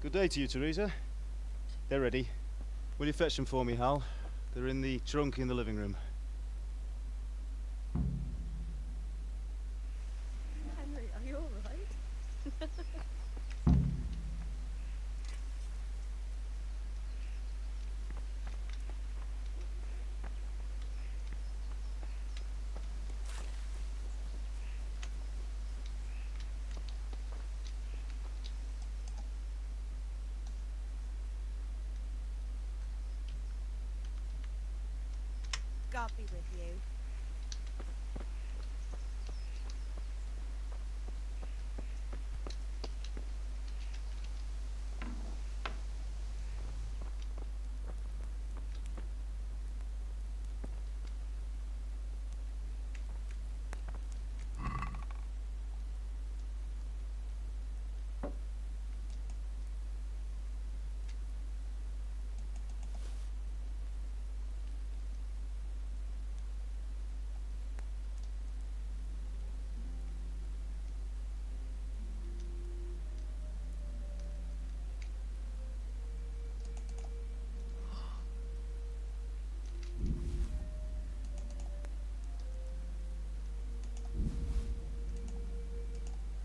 Good day to you, Teresa. They're ready. Will you fetch them for me, Hal? They're in the trunk in the living room. Henry, are you alright? God be with you.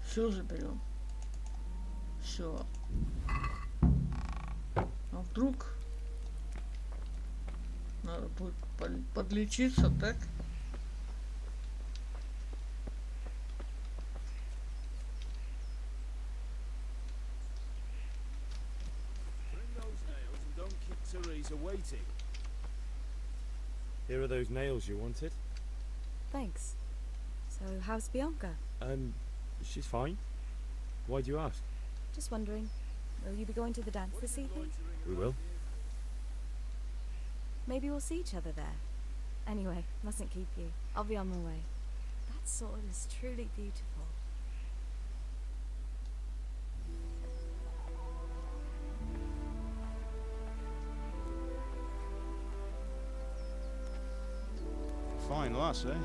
Все заберем. Все. А вдруг надо будет подлечиться, так? Bring those nails and don't keep Teresa waiting. Here are those nails you wanted. Thanks. So, how's Bianca? She's fine. Why do you ask? Just wondering, will you be going to the dance this evening? We will. Maybe we'll see each other there. Anyway, mustn't keep you. I'll be on my way. That sword is truly beautiful. Fine lass, eh?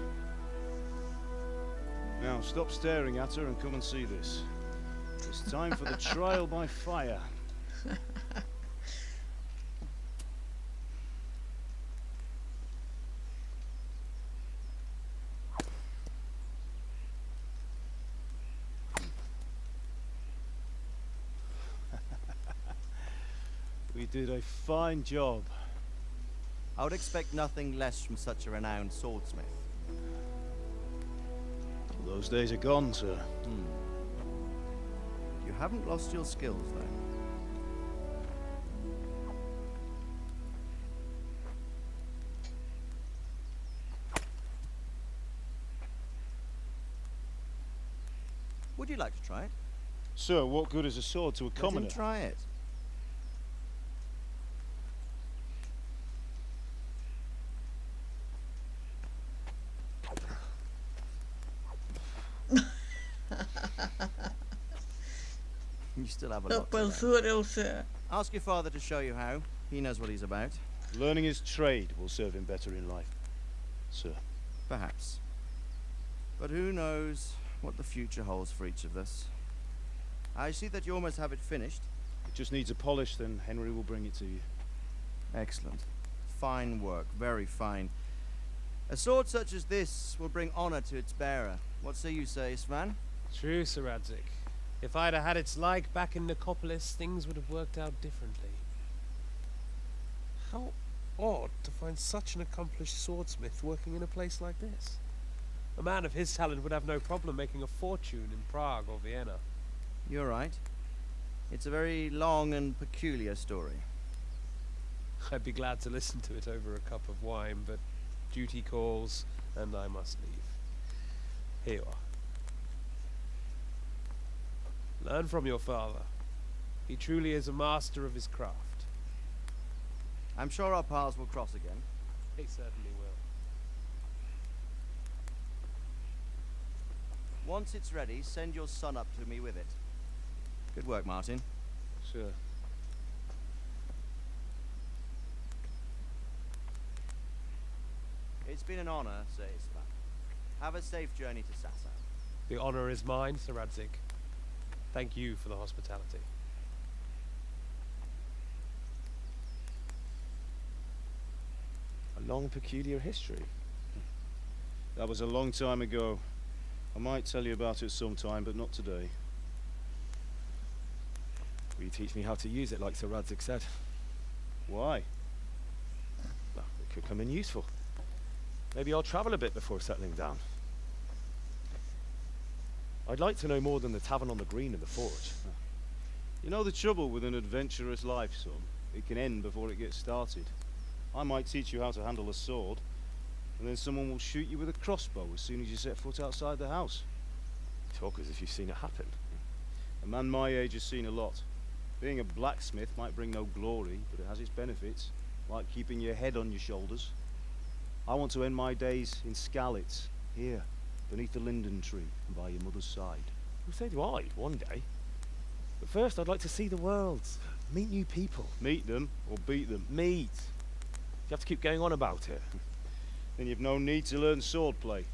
Now, stop staring at her and come and see this. It's time for the trial by fire. We did a fine job. I would expect nothing less from such a renowned swordsmith. Well, those days are gone, sir. You haven't lost your skills, though. Would you like to try it? Sir, what good is a sword to a commoner? Let him try it. You still have a lot to learn. Ask your father to show you how. He knows what he's about. Learning his trade will serve him better in life, sir. Perhaps. But who knows what the future holds for each of us. I see that you almost have it finished. It just needs a polish, then Henry will bring it to you. Excellent. Fine work, very fine. A sword such as this will bring honor to its bearer. What say you, Svan? True, Sir Radzik. If I'd had its like back in Nicopolis, things would have worked out differently. How odd to find such an accomplished swordsmith working in a place like this. A man of his talent would have no problem making a fortune in Prague or Vienna. You're right. It's a very long and peculiar story. I'd be glad to listen to it over a cup of wine, but duty calls, and I must leave. Here you are. Learn from your father. He truly is a master of his craft. I'm sure our paths will cross again. He certainly will. Once it's ready, send your son up to me with it. Good work, Martin. Sure. It's been an honor, Sir Istvan. Have a safe journey to Sasau. The honor is mine, Sir Radzik. Thank you for the hospitality. A long, peculiar history. That was a long time ago. I might tell you about it sometime, but not today. Will you teach me how to use it like Sir Radzik said? Why? Well, it could come in useful. Maybe I'll travel a bit before settling down. I'd like to know more than the tavern on the green and the forge. You know the trouble with an adventurous life, son? It can end before it gets started. I might teach you how to handle a sword, and then someone will shoot you with a crossbow as soon as you set foot outside the house. Talk as if you've seen it happen. A man my age has seen a lot. Being a blacksmith might bring no glory, but it has its benefits, like keeping your head on your shoulders. I want to end my days in Skalitz, here, beneath the linden tree and by your mother's side. Well, so do I, one day. But first I'd like to see the world, meet new people. Meet them, or beat them? Meet. You have to keep going on about it. Then you've no need to learn swordplay.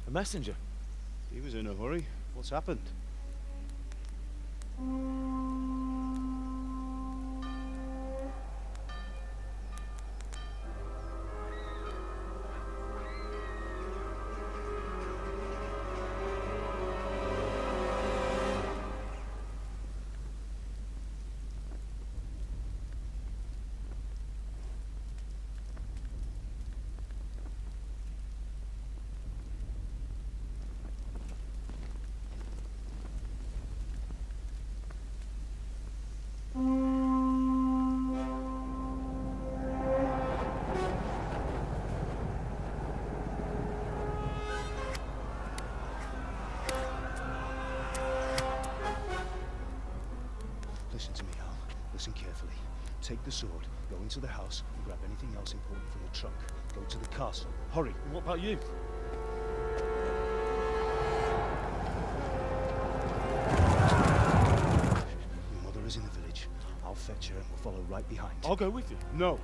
A messenger. He was in a hurry. What's happened? Listen to me, Al. Listen carefully. Take the sword, go into the house, and grab anything else important from the trunk. Go to the castle. Hurry! What about you? Your mother is in the village. I'll fetch her and we'll follow right behind. I'll go with you. No.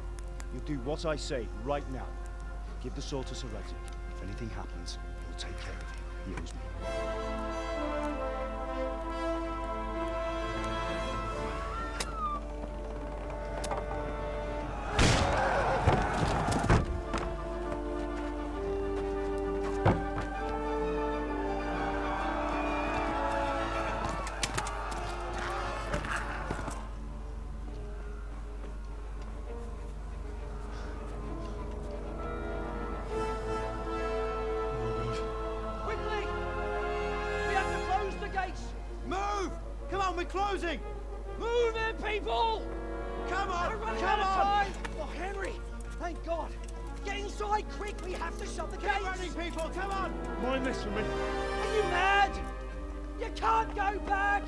You do what I say right now. Give the sword to Sir Radzik. If anything happens, he'll take care of you. He owes me. Closing! Move in, people! Come on! Come on! Oh, Henry! Thank God! Get inside, quick! We have to shut the gates! Get running, people! Come on! Mind this for me. Are you mad? You can't go back!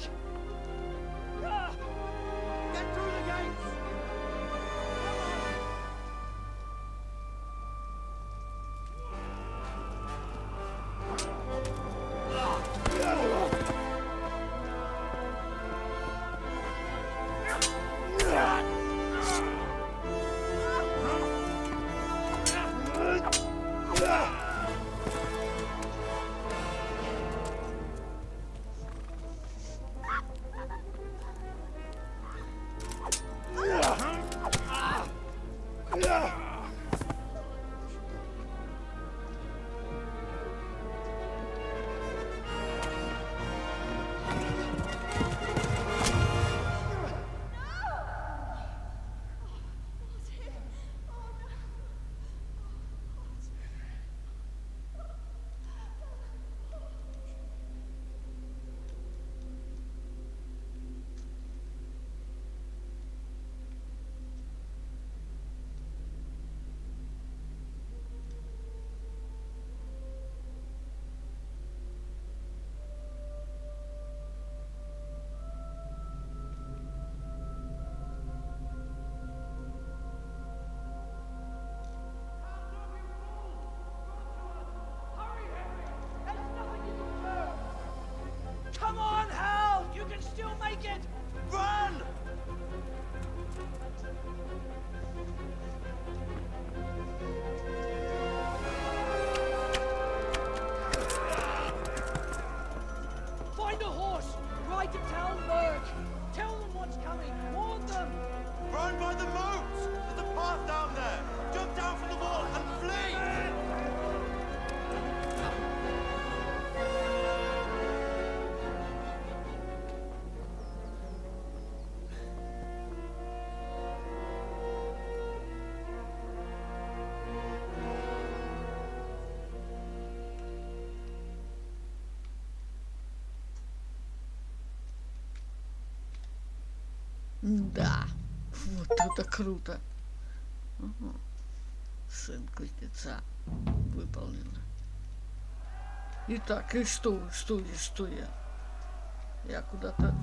Get through the gates! Да, вот это круто. Ага. Сын кузнеца. Выполнено. Итак, и что я? Я куда-то...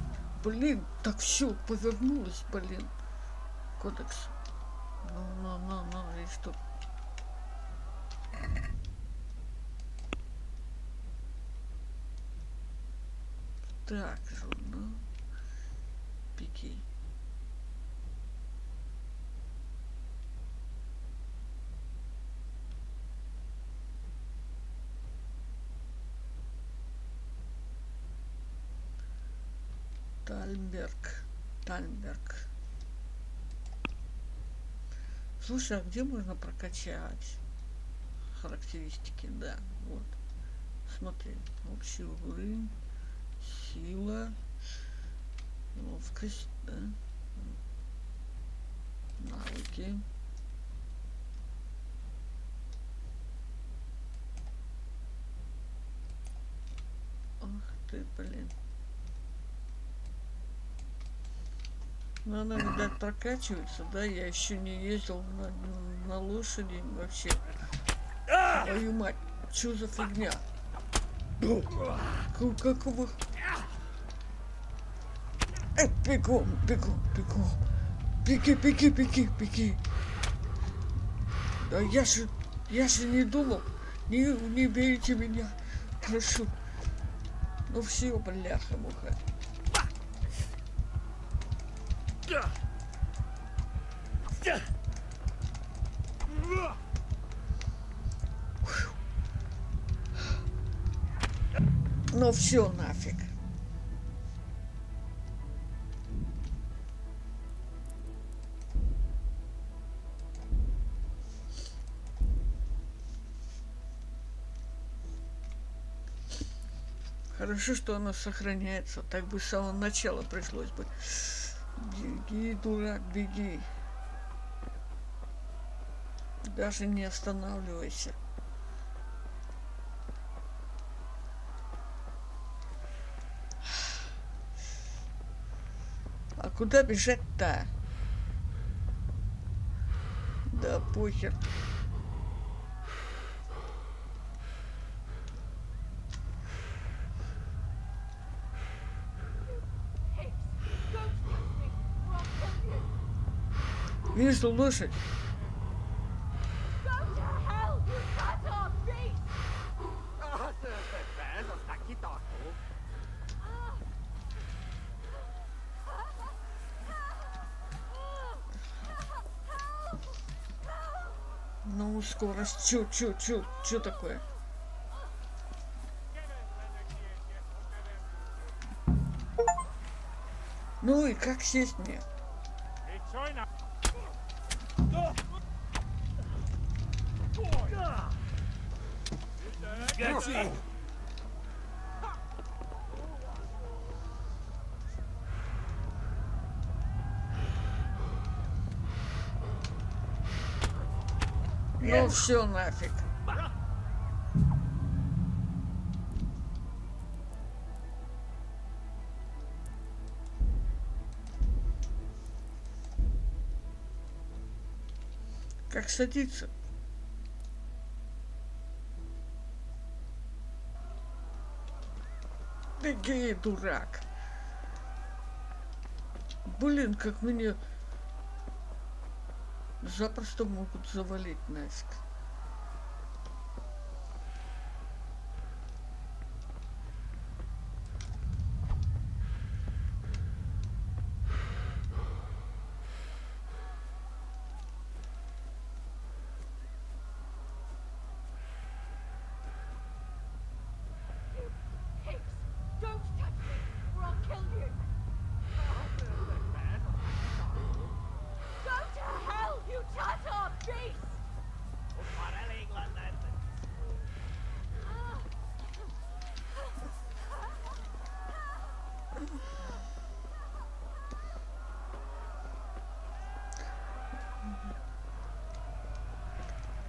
Блин, так все повернулось, блин. Кодекс. Ну, и что? Так, журнал. Пики. Тальберг. Слушай, а где можно прокачать характеристики? Да, вот. Смотри, общий уровень, сила, ловкость, да, навыки. Ах ты, блин. Ну, она, видать, прокачивается, да? Я еще не ездил на лошади вообще. Твою мать, что за фигня? Какого? Бегом. Беги. Да я же не думал. Не бейте меня. Прошу. Ну все, бляха-муха. Ну все нафиг. Хорошо, что она сохраняется. Так бы с самого начала пришлось бы. Беги, дурак, беги. Даже не останавливайся. А куда бежать-то? Да похер. Вижу лошадь. Ну, скорость. Чё такое? Ну и как сесть мне? Ну все нафиг. Как садиться? Беги, дурак. Блин, как меня запросто могут завалить нафиг.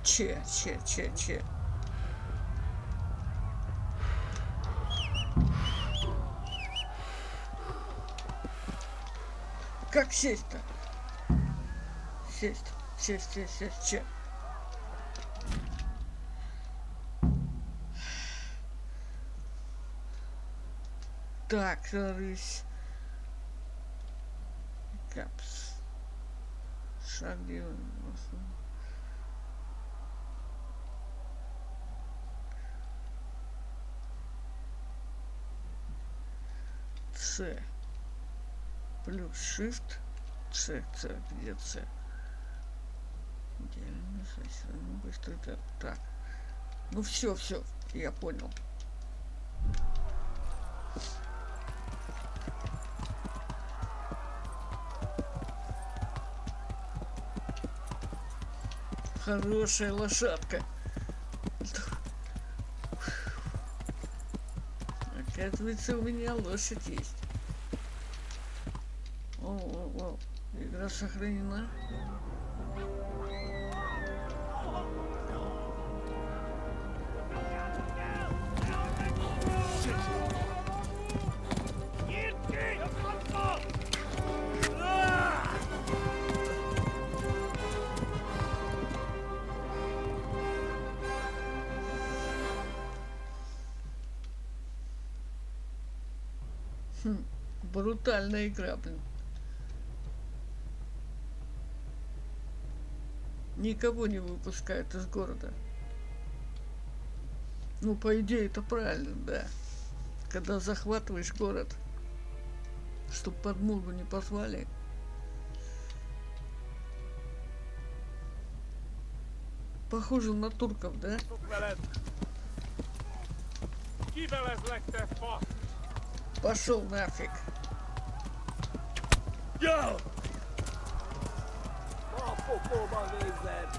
Че. Как сесть-то? Сесть. Че? Так, рысь. Капс. Шаг делаем. С. Плюс Shift. С. Где С? Идеально, быстро. Так. Ну все, я понял. Хорошая лошадка. Оказывается, у меня лошадь есть. О. Игра сохранена. Брутальная игра, блин. Никого не выпускают из города. Ну, по идее, это правильно, да. Когда захватываешь город, чтоб подмогу не позвали. Похоже на турков, да? Пошел нафиг. Yo! Oh, football my knees then.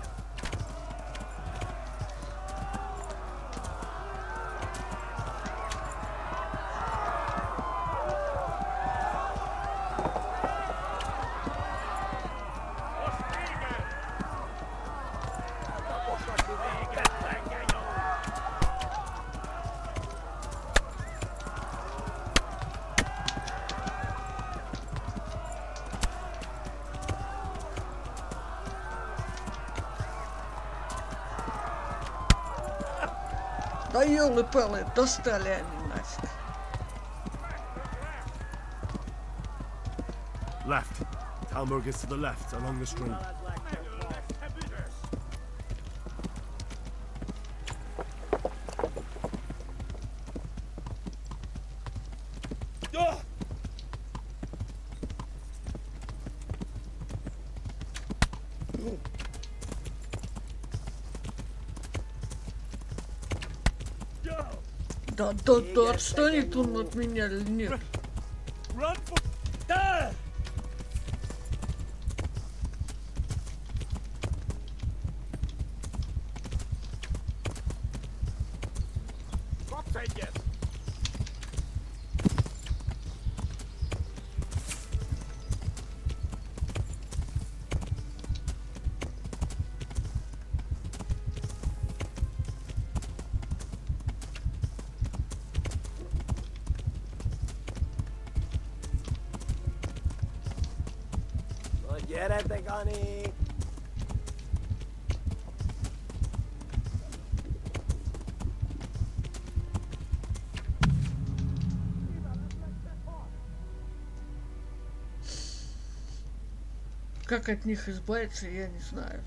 Да елы-палы, достали они нафиг. Left. Talmud is to the left, along the stream. Да, отстань тут от меня или нет? Run for... Da! Quédate, Connie. Как от них избавиться, я не знаю.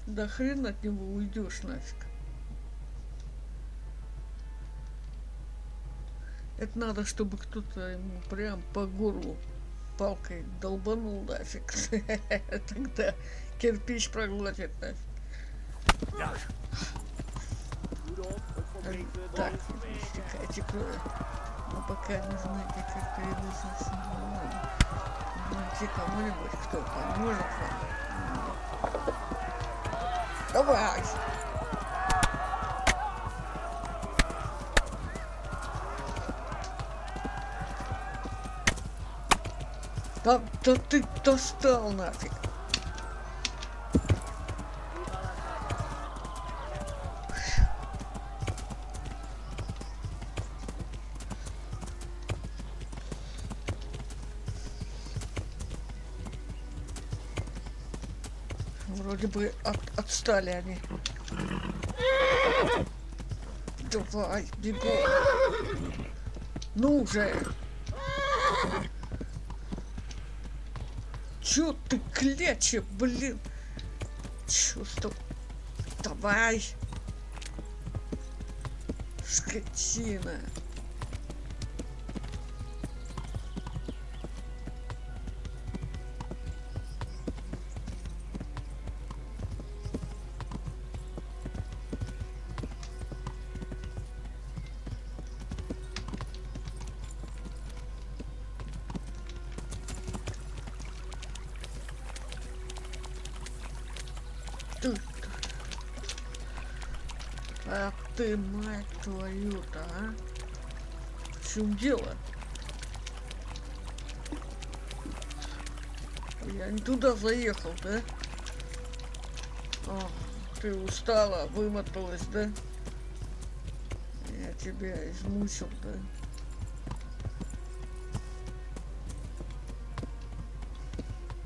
Да хрен от него уйдешь нафиг. Это надо, чтобы кто-то ему прям по горлу палкой долбанул нафиг. Тогда кирпич проглотит нафиг. Так, стекайте кровью. Но пока не знаете, как передвигаться. Найти кому-нибудь, кто поможет вам. Давай! Да ты достал нафиг. Вроде бы отстали они. Давай, бегом. Ну уже. Чё ты кляча, блин? Чувство. Давай. Скотина. А ты, мать твою-то, а? В чем дело? Я не туда заехал, да? О, ты устала, вымоталась, да? Я тебя измучил, да?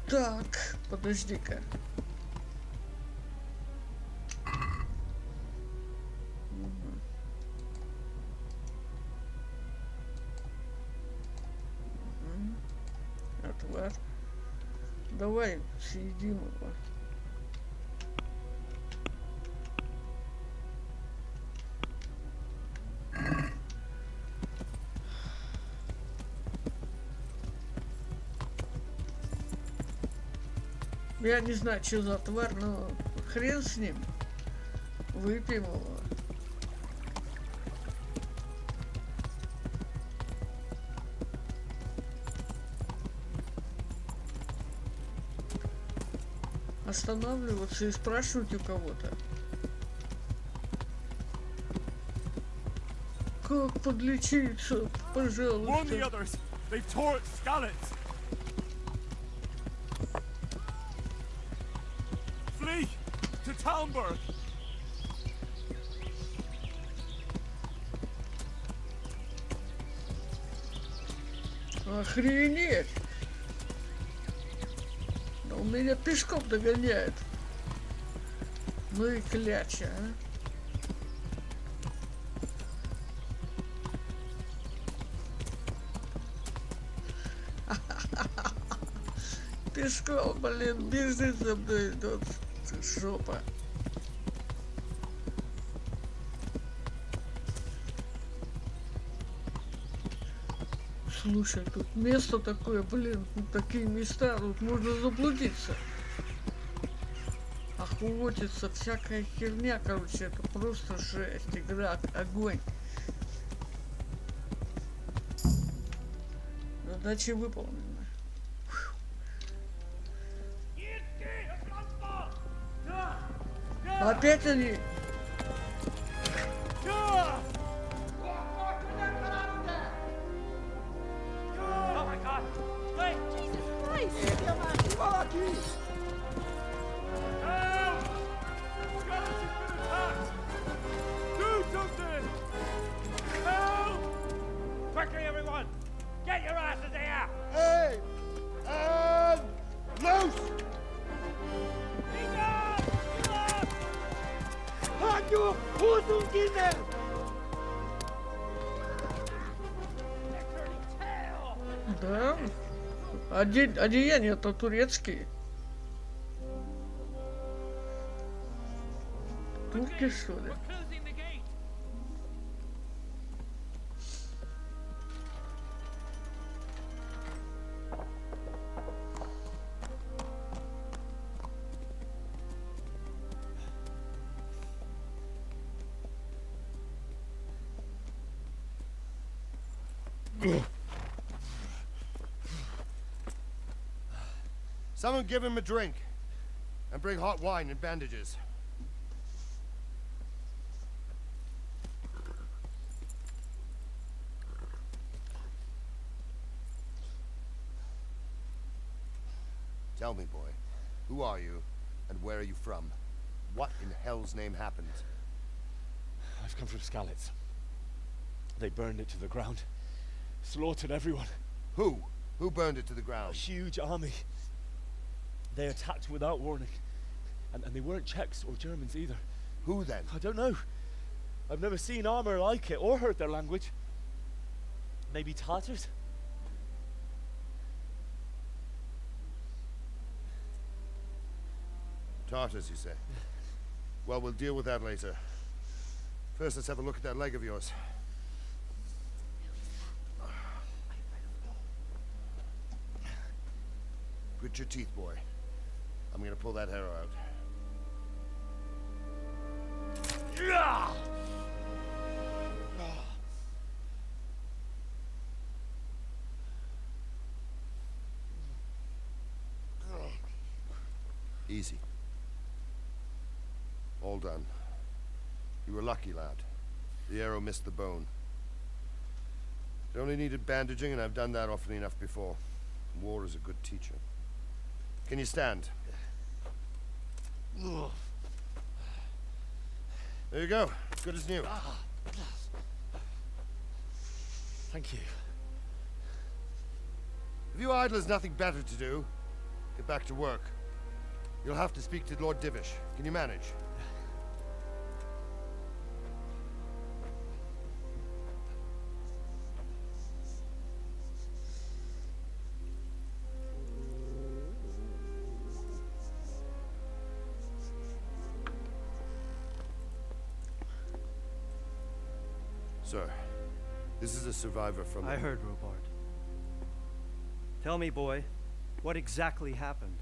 Так, подожди-ка. Отвар. Давай съедим его. Я не знаю, что за тварь, но хрен с ним. Выпьем его. Останавливаться и спрашивать у кого-то. Как подлечиться, пожалуйста. Flee to Talmberg. Охренеть! Да он меня пешком догоняет. Ну и кляча, а? Пешком, блин, бежит за мной идет. Жопа. Слушай, тут место такое, блин, такие места, тут можно заблудиться. Охотиться, всякая херня, короче, это просто жесть, игра, огонь. Задача выполнена. Опять они. Quickly, everyone! Get your asses here! Hey! And loose! Hanju, Hosenkinder! Да? Одеяния-то турецкие. Турки, что ли? Someone give him a drink. And bring hot wine and bandages. Tell me, boy, who are you, and where are you from? What in hell's name happened? I've come from Skalitz. They burned it to the ground. Slaughtered everyone. Who? Who burned it to the ground? A huge army. They attacked without warning. And they weren't Czechs or Germans either. Who then? I don't know. I've never seen armor like it or heard their language. Maybe Tatars? Tartars, you say? Well, we'll deal with that later. First, let's have a look at that leg of yours. Grit your teeth, boy. I'm gonna pull that hair out. Easy. All done. You were lucky, lad. The arrow missed the bone. It only needed bandaging, and I've done that often enough before. War is a good teacher. Can you stand? There you go. Good as new. Thank you. If you idlers nothing better to do, get back to work. You'll have to speak to Lord Divish. Can you manage? Sir, this is a survivor from... I heard, Robard. Tell me, boy, what exactly happened?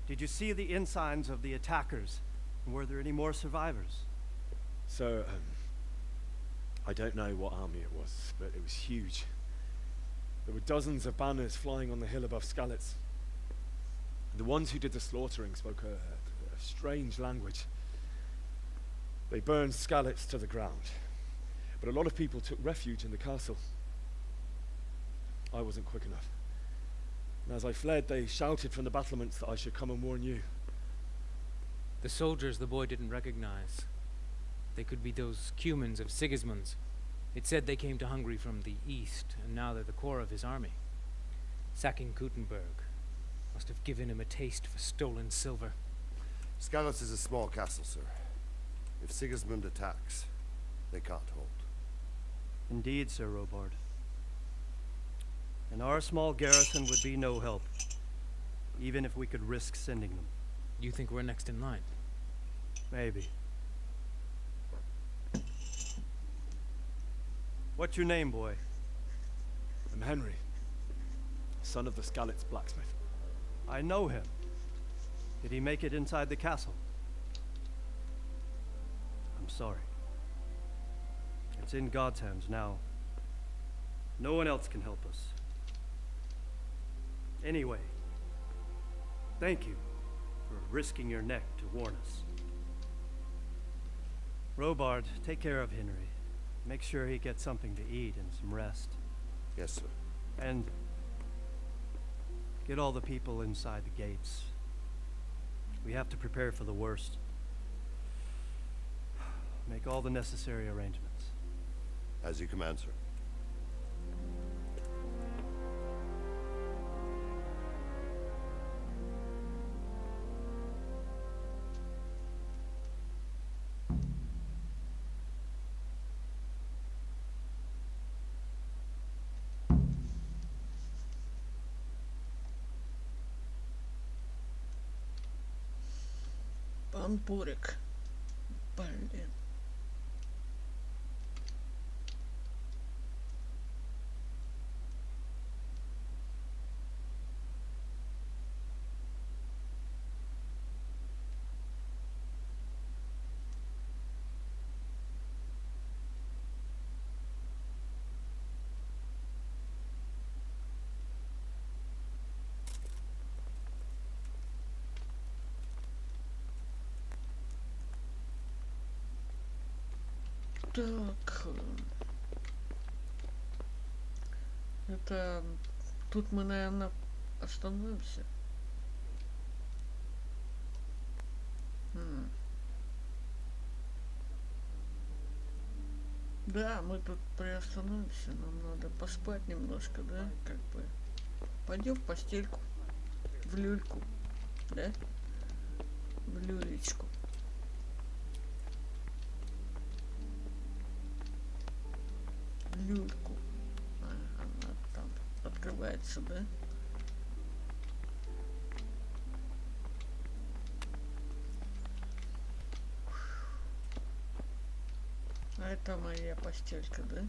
Did you see the ensigns of the attackers? And were there any more survivors? So, I don't know what army it was, but it was huge. There were dozens of banners flying on the hill above Skalitz. The ones who did the slaughtering spoke a strange language. They burned Skalitz to the ground. But a lot of people took refuge in the castle. I wasn't quick enough. And as I fled, they shouted from the battlements that I should come and warn you. The soldiers the boy didn't recognize. They could be those Cumans of Sigismund's. It said they came to Hungary from the east, and now they're the core of his army. Sacking Kuttenberg must have given him a taste for stolen silver. Skalitz is a small castle, sir. If Sigismund attacks, they can't hold. Indeed, Sir Robard. And our small garrison would be no help, even if we could risk sending them. You think we're next in line? Maybe. What's your name, boy? I'm Henry, son of the Skalitz blacksmith. I know him. Did he make it inside the castle? I'm sorry. It's in God's hands now. No one else can help us. Anyway, thank you for risking your neck to warn us. Robard, take care of Henry. Make sure he gets something to eat and some rest. Yes, sir. And get all the people inside the gates. We have to prepare for the worst. Make all the necessary arrangements. As you command, sir. Пампурик. Блин. Так. Это... Тут мы, наверное, остановимся. Да, мы тут приостановимся. Нам надо поспать немножко, да? Как бы. Пойдем в постельку. В люльку. Да? В люлечку. Люльку. Она там открывается, да? А это моя постелька, да?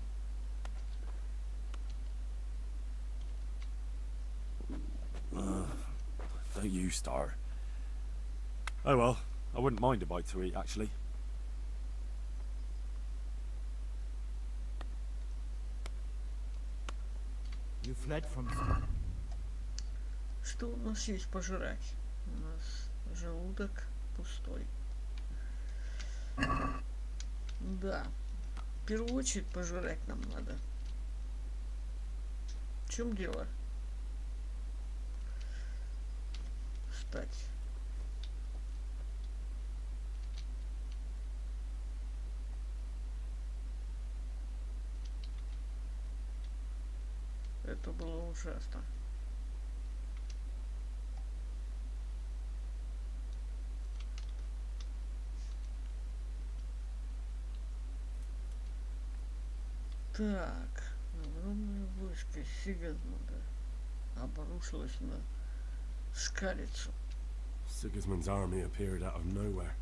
Don't you start. Oh well, I wouldn't mind a bite to eat, actually. You fled from... Что у нас есть пожрать? У нас желудок пустой. Да. В первую очередь пожрать нам надо. В чем дело? Встать. Это было ужасно. Так, огромное войско Сигизмунда обрушилось на Скалицу. Sigismund's army appeared out of nowhere.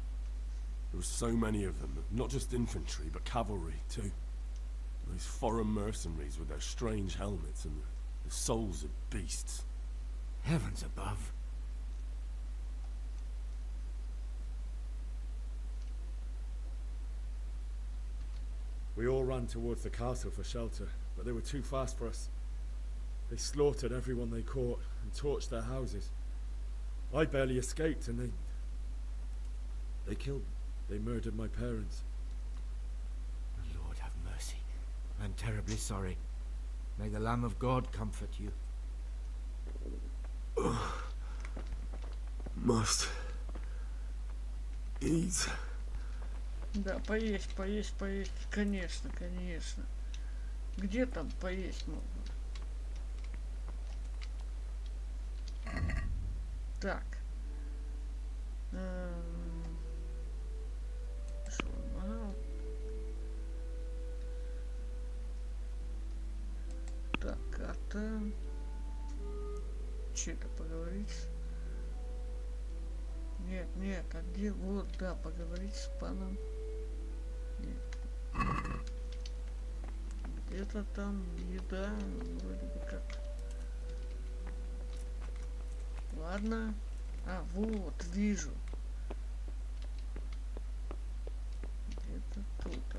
There were so many of them, not just infantry, but cavalry, too. Those foreign mercenaries with their strange helmets and the souls of beasts. Heavens above. We all ran towards the castle for shelter, but they were too fast for us. They slaughtered everyone they caught and torched their houses. I barely escaped, and they murdered my parents. The Lord have mercy. I'm terribly sorry. May the Lamb of God comfort you. Must eat. Да, поесть, поесть, поесть. Конечно, конечно. Где там поесть можно? Так. Журнал. Так, карта. Что-то поговорить? Нет, нет, а где? Вот, да, поговорить с паном. Нет. Где-то там еда, вроде бы как. Ладно. А, вот, вижу. Где-то тут.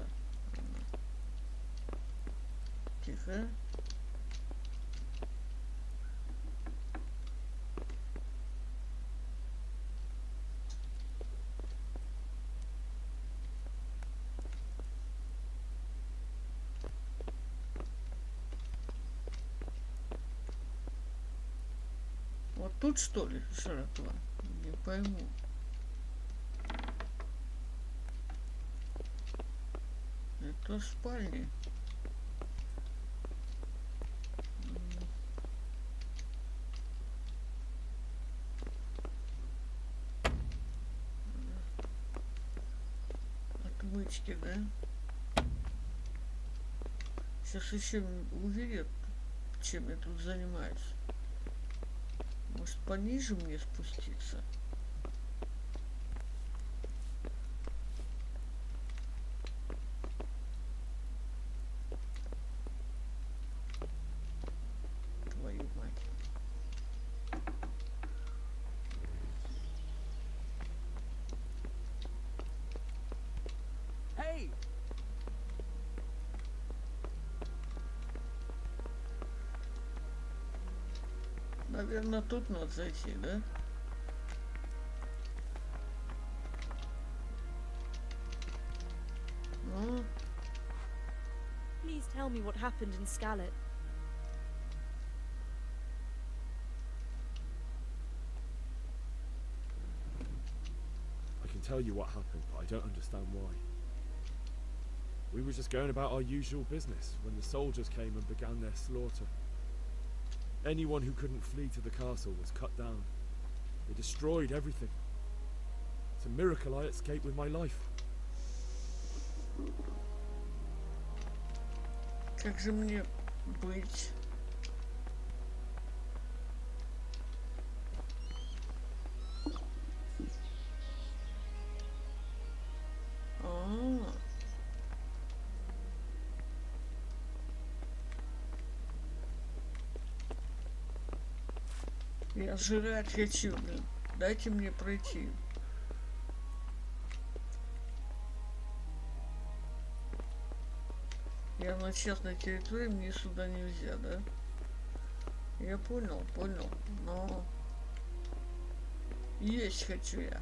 Тихо. Вот тут, что ли, жратва? Не пойму. Это спальня. Отмычки, да? Сейчас еще увидят, чем я тут занимаюсь. Может, пониже мне спуститься? Твою мать. Hey! Наверное, тут надо зайти, да? Ну, tell me what happened in Scarlet. I can tell you what happened, but I don't understand why. We were just going about our usual business when the soldiers came and began their slaughter. Anyone who couldn't flee to the castle was cut down. They destroyed everything. It's a miracle I escaped with my life. Как же мне быть? Я жрать хочу, блин. Дайте мне пройти. Я на частной территории, мне сюда нельзя, да? Я понял, но есть хочу я.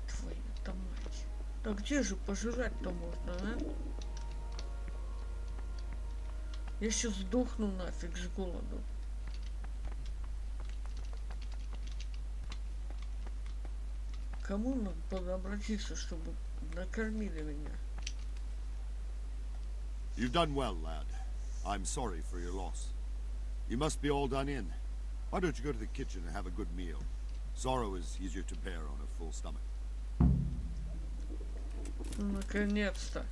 Твою-то мать. Да где же пожрать-то можно, а? Я сейчас сдохну нафиг с голоду. Кому надо обратиться, чтобы накормили меня? You've done well, lad. I'm sorry for your loss. You must be all done in. Why don't you go to the kitchen and have a good meal? Sorrow is easier to bear on a full stomach. Наконец-то.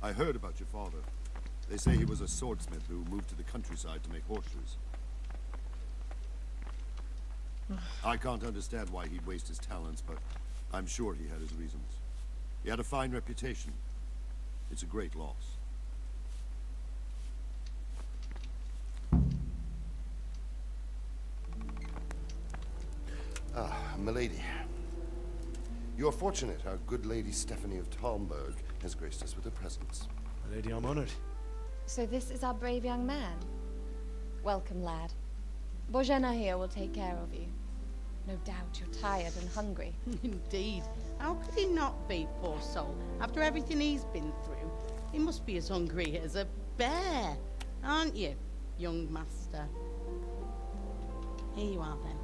I heard about your father. They say he was a swordsmith who moved to the countryside to make horseshoes. I can't understand why he'd waste his talents, but I'm sure he had his reasons. He had a fine reputation. It's a great loss. Ah, milady. You're fortunate our good lady Stephanie of Talmberg has graced us with her presence. Lady, I'm honored. So this is our brave young man. Welcome, lad. Bojana here will take care of you. No doubt you're tired and hungry. Indeed. How could he not be, poor soul? After everything he's been through, he must be as hungry as a bear, aren't you, young master? Here you are, then.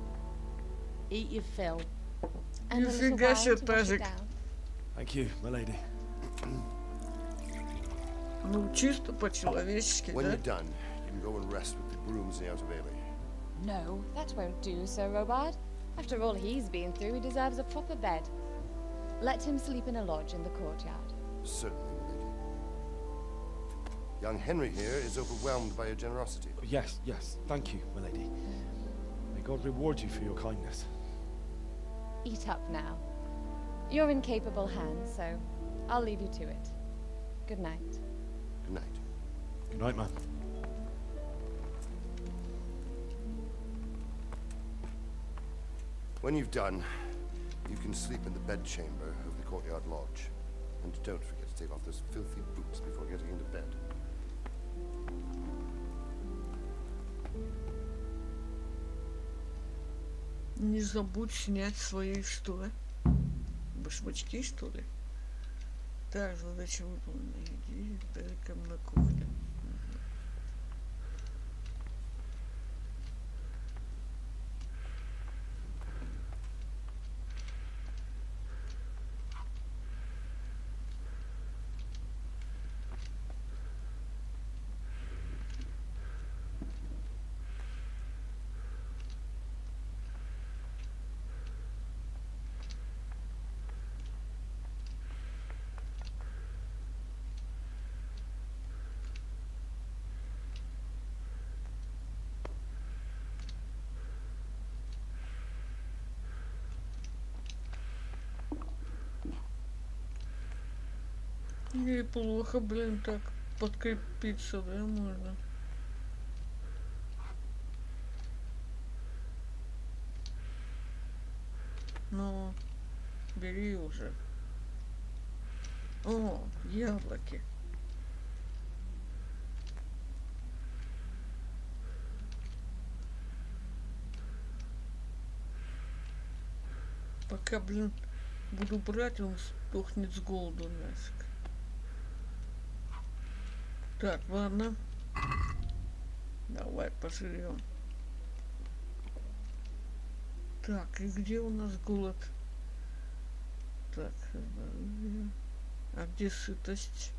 Eat your fill. And a little wine to wash it down. Thank you, my lady. Ну, чисто по-человечески, When да? you're done, you can go and rest with the grooms in the outer bailey. No, that won't do, Sir Robard. After all he's been through, he deserves a proper bed. Let him sleep in a lodge in the courtyard. Certainly, milady. Young Henry here is overwhelmed by your generosity. Yes, yes. Thank you, my lady. May God reward you for your kindness. Eat up now. You're in capable hands, so I'll leave you to it. Good night. Good night. Good night, man. When you've done, you can sleep in the bedchamber of the courtyard lodge. And don't forget to take off those filthy boots before getting into bed. Не забудь снять свои, что ли? Башмачки, что ли? Так, задача выполнена. Иди далеком на кухню. Неплохо, блин, так подкрепиться, да, можно. Ну, бери уже. О, яблоки. Пока, блин, буду брать, он сдохнет с голоду нафиг. Так, ладно. Давай пожрем. Так, и где у нас голод? Так, а где сытость?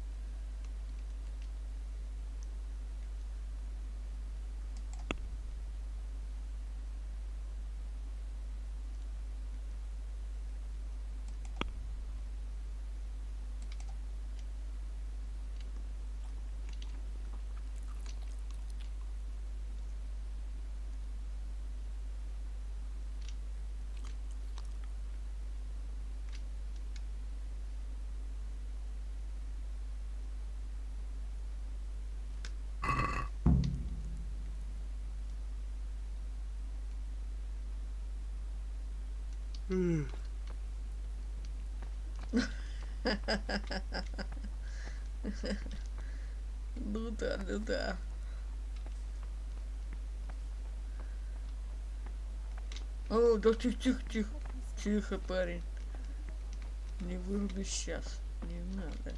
Ну да, ну да. О, да тихо. Тихо, парень. Не выруби сейчас. Не надо.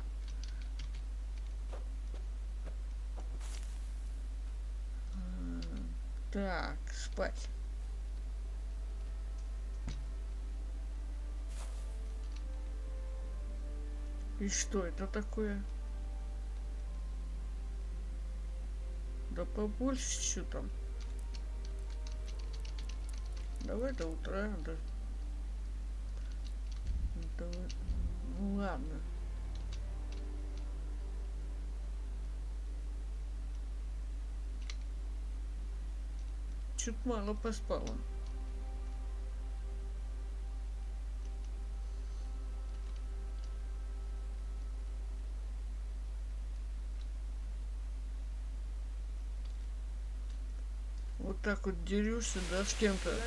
Так, спать. И что это такое? Да побольше, что там? Давай до утра, да. Давай. Ну ладно. Чуть мало поспала. Вот так вот дерешься, да, с кем-то.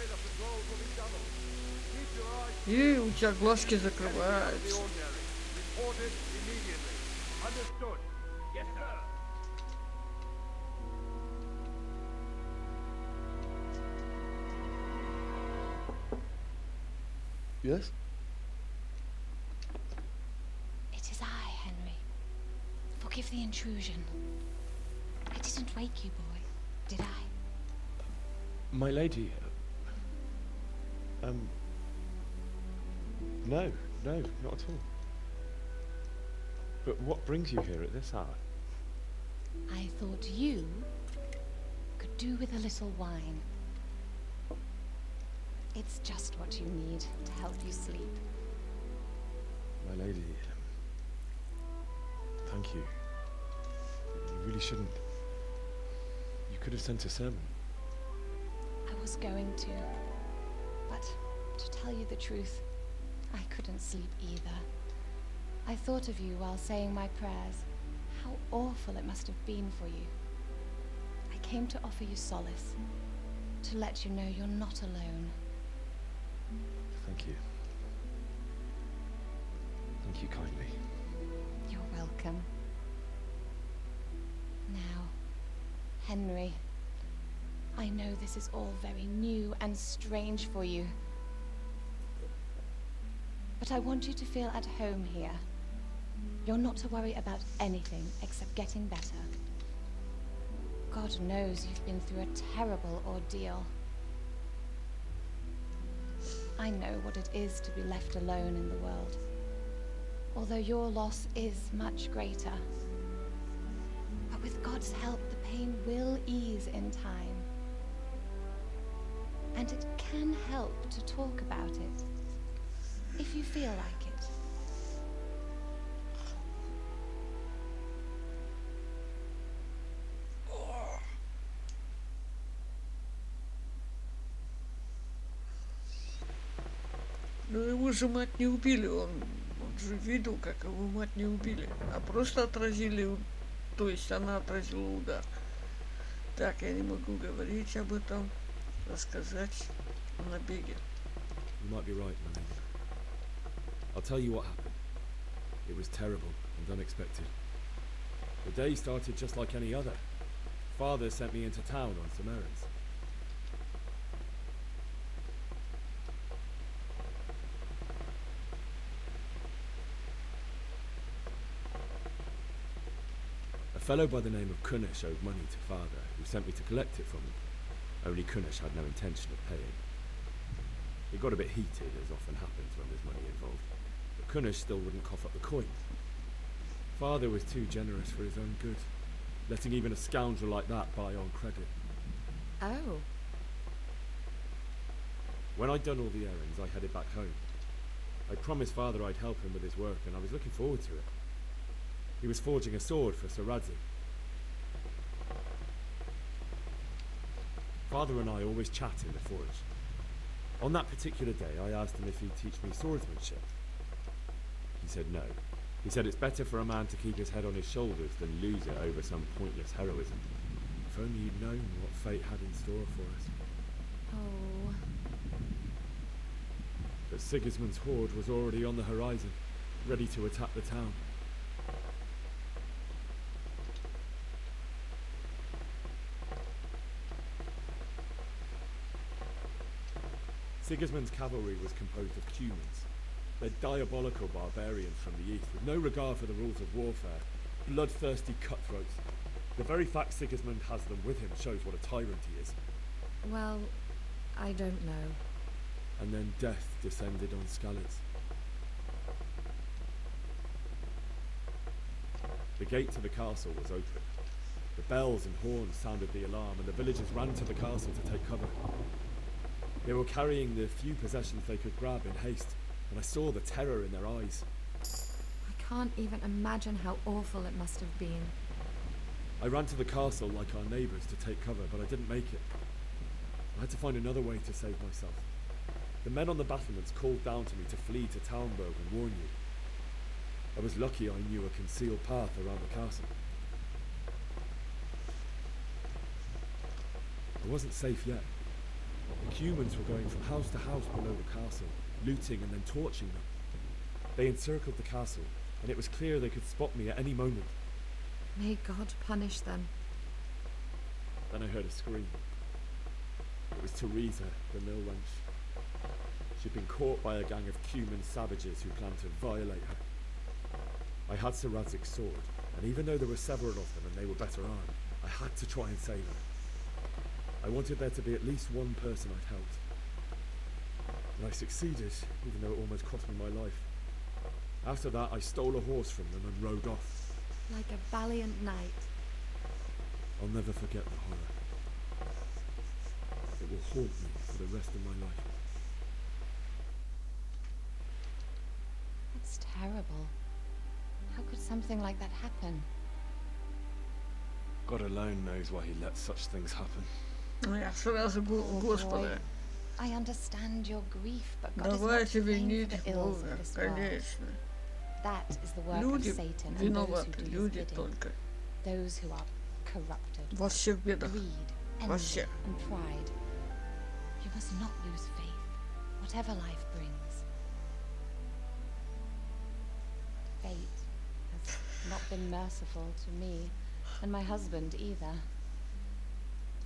И у тебя глазки закрываются. Yes? It is I, Henry. Forgive the intrusion. I didn't wake you, boy, did I? My lady, no, not at all. But what brings you here at this hour? I thought you could do with a little wine. It's just what you need to help you sleep. My lady, thank you. You really shouldn't. You could have sent a sermon. I was going to, but to tell you the truth, I couldn't sleep either. I thought of you while saying my prayers. How awful it must have been for you. I came to offer you solace, to let you know you're not alone. Thank you. Thank you kindly. You're welcome. Now, Henry, I know this is all very new and strange for you. But I want you to feel at home here. You're not to worry about anything except getting better. God knows you've been through a terrible ordeal. I know what it is to be left alone in the world, although your loss is much greater. But with God's help, the pain will ease in time. And it can help to talk about it, if you feel like it. Ну его же мать не убили, он же видел, как его мать не убили, а просто отразили, то есть она отразила удар. Так, я не могу говорить об этом, рассказать на беге. You might be right, my lady. I'll tell you what happened. It was terrible and unexpected. The day started just like any other. Father sent me into town on some errands. fellow by the name of Kunish owed money to father, who sent me to collect it from him. Only Kunish had no intention of paying. It got a bit heated, as often happens when there's money involved, but Kunish still wouldn't cough up the coin. Father was too generous for his own good, letting even a scoundrel like that buy on credit. Oh. When I'd done all the errands, I headed back home. I promised Father I'd help him with his work, and I was looking forward to it. He was forging a sword for Sir Radzi. Father and I always chat in the forge. On that particular day, I asked him if he'd teach me swordsmanship. He said no. He said it's better for a man to keep his head on his shoulders than lose it over some pointless heroism. If only you'd known what fate had in store for us. Oh. But Sigismund's horde was already on the horizon, ready to attack the town. Sigismund's cavalry was composed of Cumans. They're diabolical barbarians from the east, with no regard for the rules of warfare, bloodthirsty cutthroats. The very fact Sigismund has them with him shows what a tyrant he is. Well, I don't know. And then death descended on Skalitz. The gate to the castle was open. The bells and horns sounded the alarm, and the villagers ran to the castle to take cover. They were carrying the few possessions they could grab in haste, and I saw the terror in their eyes. I can't even imagine how awful it must have been. I ran to the castle like our neighbours to take cover, but I didn't make it. I had to find another way to save myself. The men on the battlements called down to me to flee to Talmberg and warn you. I was lucky I knew a concealed path around the castle. I wasn't safe yet. The Cumans were going from house to house below the castle, looting and then torching them. They encircled the castle, and it was clear they could spot me at any moment. May God punish them. Then I heard a scream. It was Teresa, the mill wench. She'd been caught by a gang of Cuman savages who planned to violate her. I had Sir Radzig's sword, and even though there were several of them and they were better armed, I had to try and save her. I wanted there to be at least one person I'd helped. And I succeeded, even though it almost cost me my life. After that, I stole a horse from them and rode off. Like a valiant knight. I'll never forget the horror. It will haunt me for the rest of my life. It's terrible. How could something like that happen? God alone knows why he lets such things happen. Boy, I understand your grief, but God is not to blame for the ills of this world. That is the work of Satan and those who do his bidding. Those who are corrupted, greed, envy, and pride. You must not lose faith, whatever life brings. Fate has not been merciful to me, and my husband either.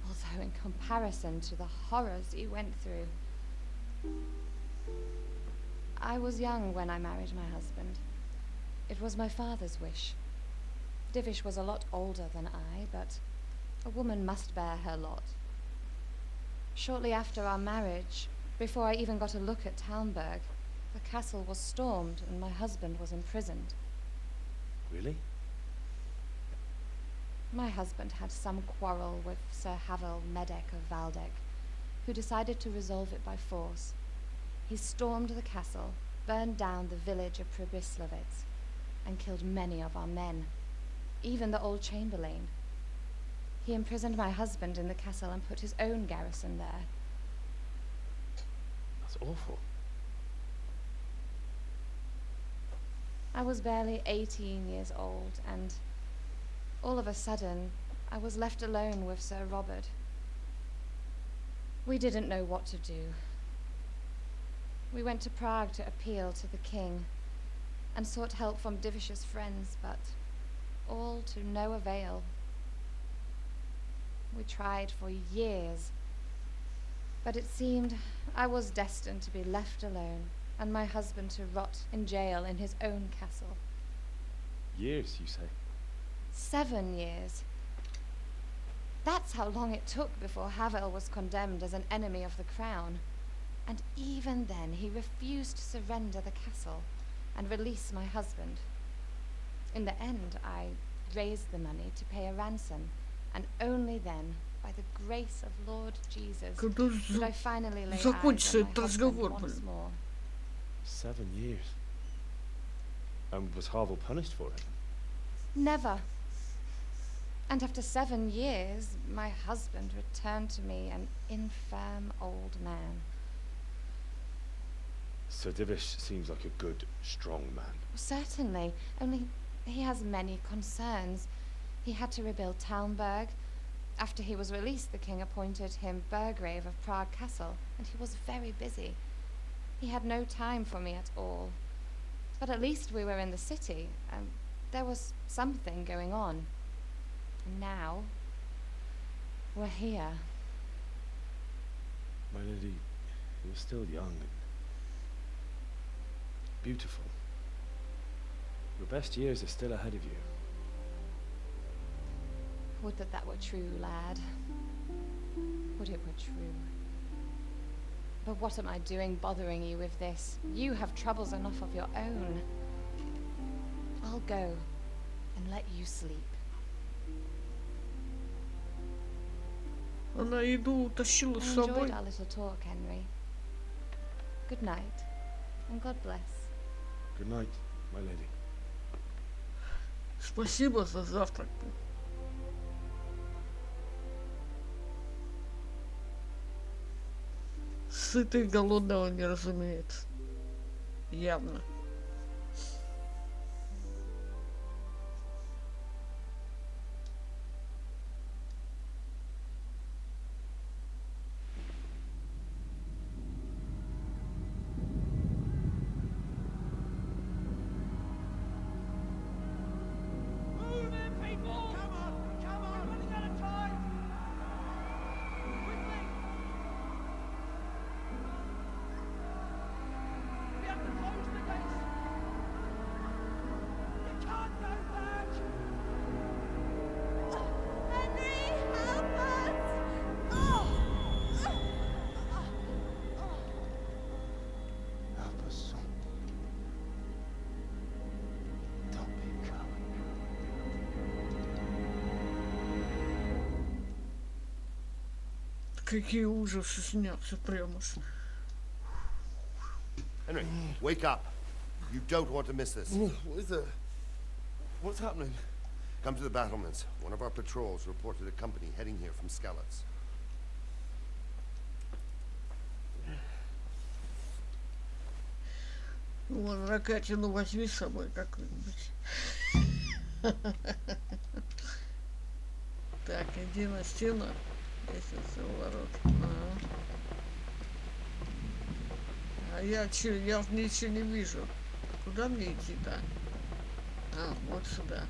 Although in comparison to the horrors you went through. I was young when I married my husband. It was my father's wish. Divish was a lot older than I, but a woman must bear her lot. Shortly after our marriage, before I even got a look at Talmberg, the castle was stormed and my husband was imprisoned. Really? My husband had some quarrel with Sir Havel Medek of Valdek, who decided to resolve it by force. He stormed the castle, burned down the village of Pribyslavitz, and killed many of our men, even the old chamberlain. He imprisoned my husband in the castle and put his own garrison there. That's awful. I was barely 18 years old, and all of a sudden, I was left alone with Sir Robert. We didn't know what to do. We went to Prague to appeal to the king, and sought help from Divish's friends, but all to no avail. We tried for years, but it seemed I was destined to be left alone, and my husband to rot in jail in his own castle. Years, you say? 7 years. That's how long it took before Havel was condemned as an enemy of the crown. And even then, he refused to surrender the castle and release my husband. In the end, I raised the money to pay a ransom, and only then, by the grace of Lord Jesus, did I finally lay eyes on my husband once more. 7 years. And was Havel punished for it? Never. And after 7 years, my husband returned to me an infirm old man. Sir Divish seems like a good, strong man. Certainly, only he has many concerns. He had to rebuild Talmberg. After he was released, the king appointed him Burgrave of Prague Castle, and he was very busy. He had no time for me at all. But at least we were in the city, and there was something going on. And now, we're here. My lady, you're still young and beautiful. Your best years are still ahead of you. Would that that were true, lad. Would it were true. But what am I doing bothering you with this? You have troubles enough of your own. I'll go and let you sleep. Она еду утащила с I собой. enjoyed our little talk, Henry. Good night, and God bless. Good night, my lady. Спасибо за завтрак. Сытый голодного не разумеется. Явно. Какие ужасы снятся прямо ж. Henry, wake up. You don't want to miss this. What is it? What's happening? Come to the battlements. One of our patrols reported a company heading here from Skalitz. Вон, Ракатину возьми с собой какую-нибудь. Так, иди на стену. Лестница у ворот. А я ничего не вижу. Куда мне идти-то? А, вот сюда.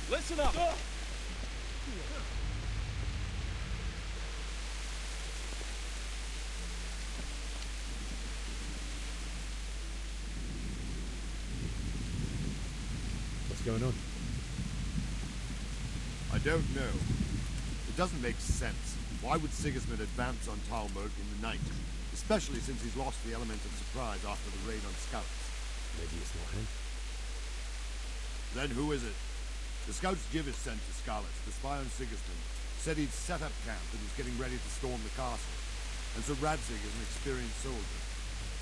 Listen up! What's going on? I don't know. It doesn't make sense. Why would Sigismund advance on Talmberg in the night? Especially since he's lost the element of surprise after the raid on Skalitz. Maybe it's not him. Then who is it? The scouts Jivis sent to Skalitz to spy on Sigismund said he'd set up camp and was getting ready to storm the castle. And Sir Radzig is an experienced soldier.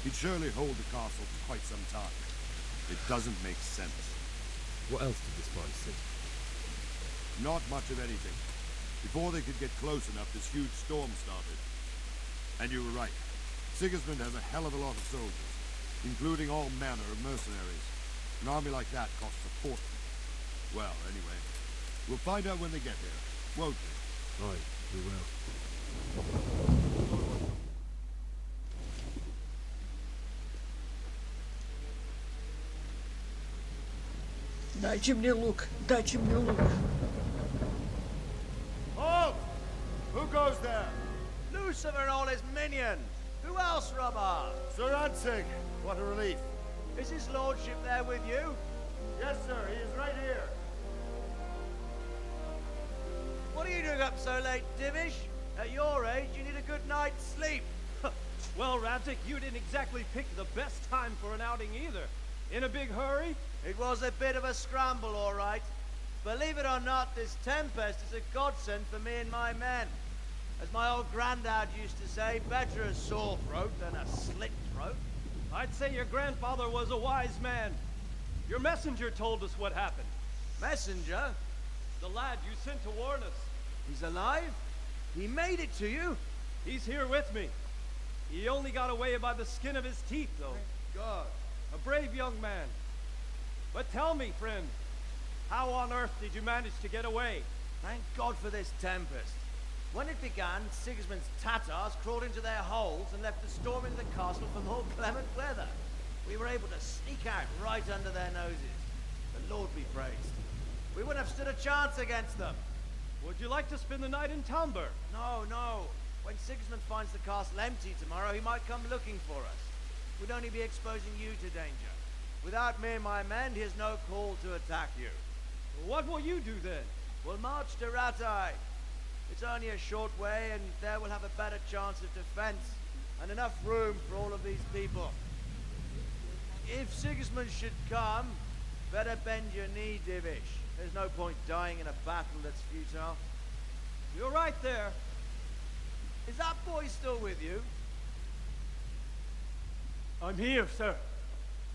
He'd surely hold the castle for quite some time. It doesn't make sense. What else did the spies see? Not much of anything. Before they could get close enough, this huge storm started. And you were right. Sigismund has a hell of a lot of soldiers, including all manner of mercenaries. An army like that costs a fortune. Well, anyway, we'll find out when they get here, won't we? Right, we will. Дайте мне лук, дайте мне лук. Halt! Who goes there? Lucifer and all his minions. Who else, Robber? Sir Ansig, what a relief. Is his lordship there with you? Yes, sir, he is right here. What are you doing up so late, Divish? At your age, you need a good night's sleep. Well, Radzik, you didn't exactly pick the best time for an outing either. In a big hurry? It was a bit of a scramble, all right. Believe it or not, this tempest is a godsend for me and my men. As my old granddad used to say, better a sore throat than a slit throat. I'd say your grandfather was a wise man. Your messenger told us what happened. Messenger? The lad you sent to warn us. He's alive? He made it to you? He's here with me. He only got away by the skin of his teeth, though. Thank God. A brave young man. But tell me, friend, how on earth did you manage to get away? Thank God for this tempest. When it began, Sigismund's Tatars crawled into their holes and left the storm in the castle for more clement weather. We were able to sneak out right under their noses. The Lord be praised. We wouldn't have stood a chance against them. Would you like to spend the night in Talmberg? No, no. When Sigismund finds the castle empty tomorrow, he might come looking for us. We'd only be exposing you to danger. Without me and my men, he has no call to attack you. What will you do then? We'll march to Ratai. It's only a short way, and there we'll have a better chance of defense, and enough room for all of these people. If Sigismund should come, better bend your knee, Divish. There's no point dying in a battle that's futile. You're right there. Is that boy still with you? I'm here, sir.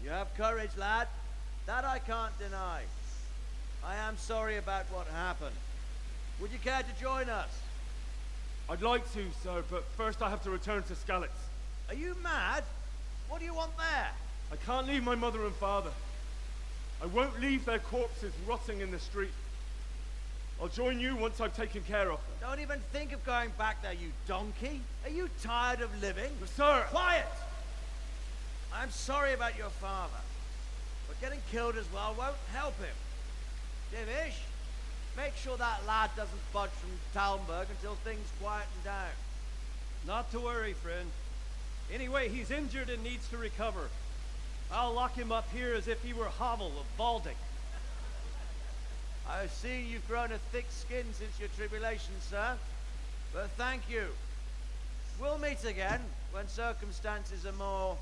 You have courage, lad. That I can't deny. I am sorry about what happened. Would you care to join us? I'd like to, sir, but first I have to return to Skalitz. Are you mad? What do you want there? I can't leave my mother and father. I won't leave their corpses rotting in the street. I'll join you once I've taken care of them. Don't even think of going back there, you donkey. Are you tired of living? Sir! Quiet! I'm sorry about your father, but getting killed as well won't help him. Divish, make sure that lad doesn't budge from Talmberg until things quieten down. Not to worry, friend. Anyway, he's injured and needs to recover. I'll lock him up here as if he were Havel of Baldic. I've seen you've grown a thick skin since your tribulation, sir. But thank you. We'll meet again when circumstances are more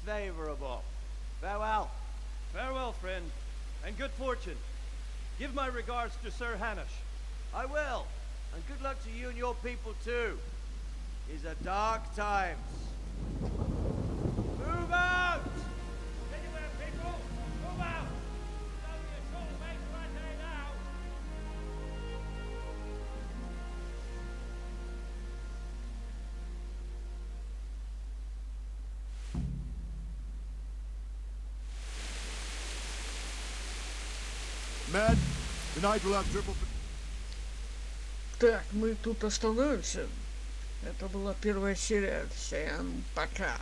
favorable. Farewell. Farewell, friend, and good fortune. Give my regards to Sir Hanush. I will. And good luck to you and your people, too. These are dark times. Move out! Anywhere, people! Move out! It's only a short way to Ratai now. Men, tonight we'll have triple... Так, мы тут остановимся. Это была первая серия. Всем пока.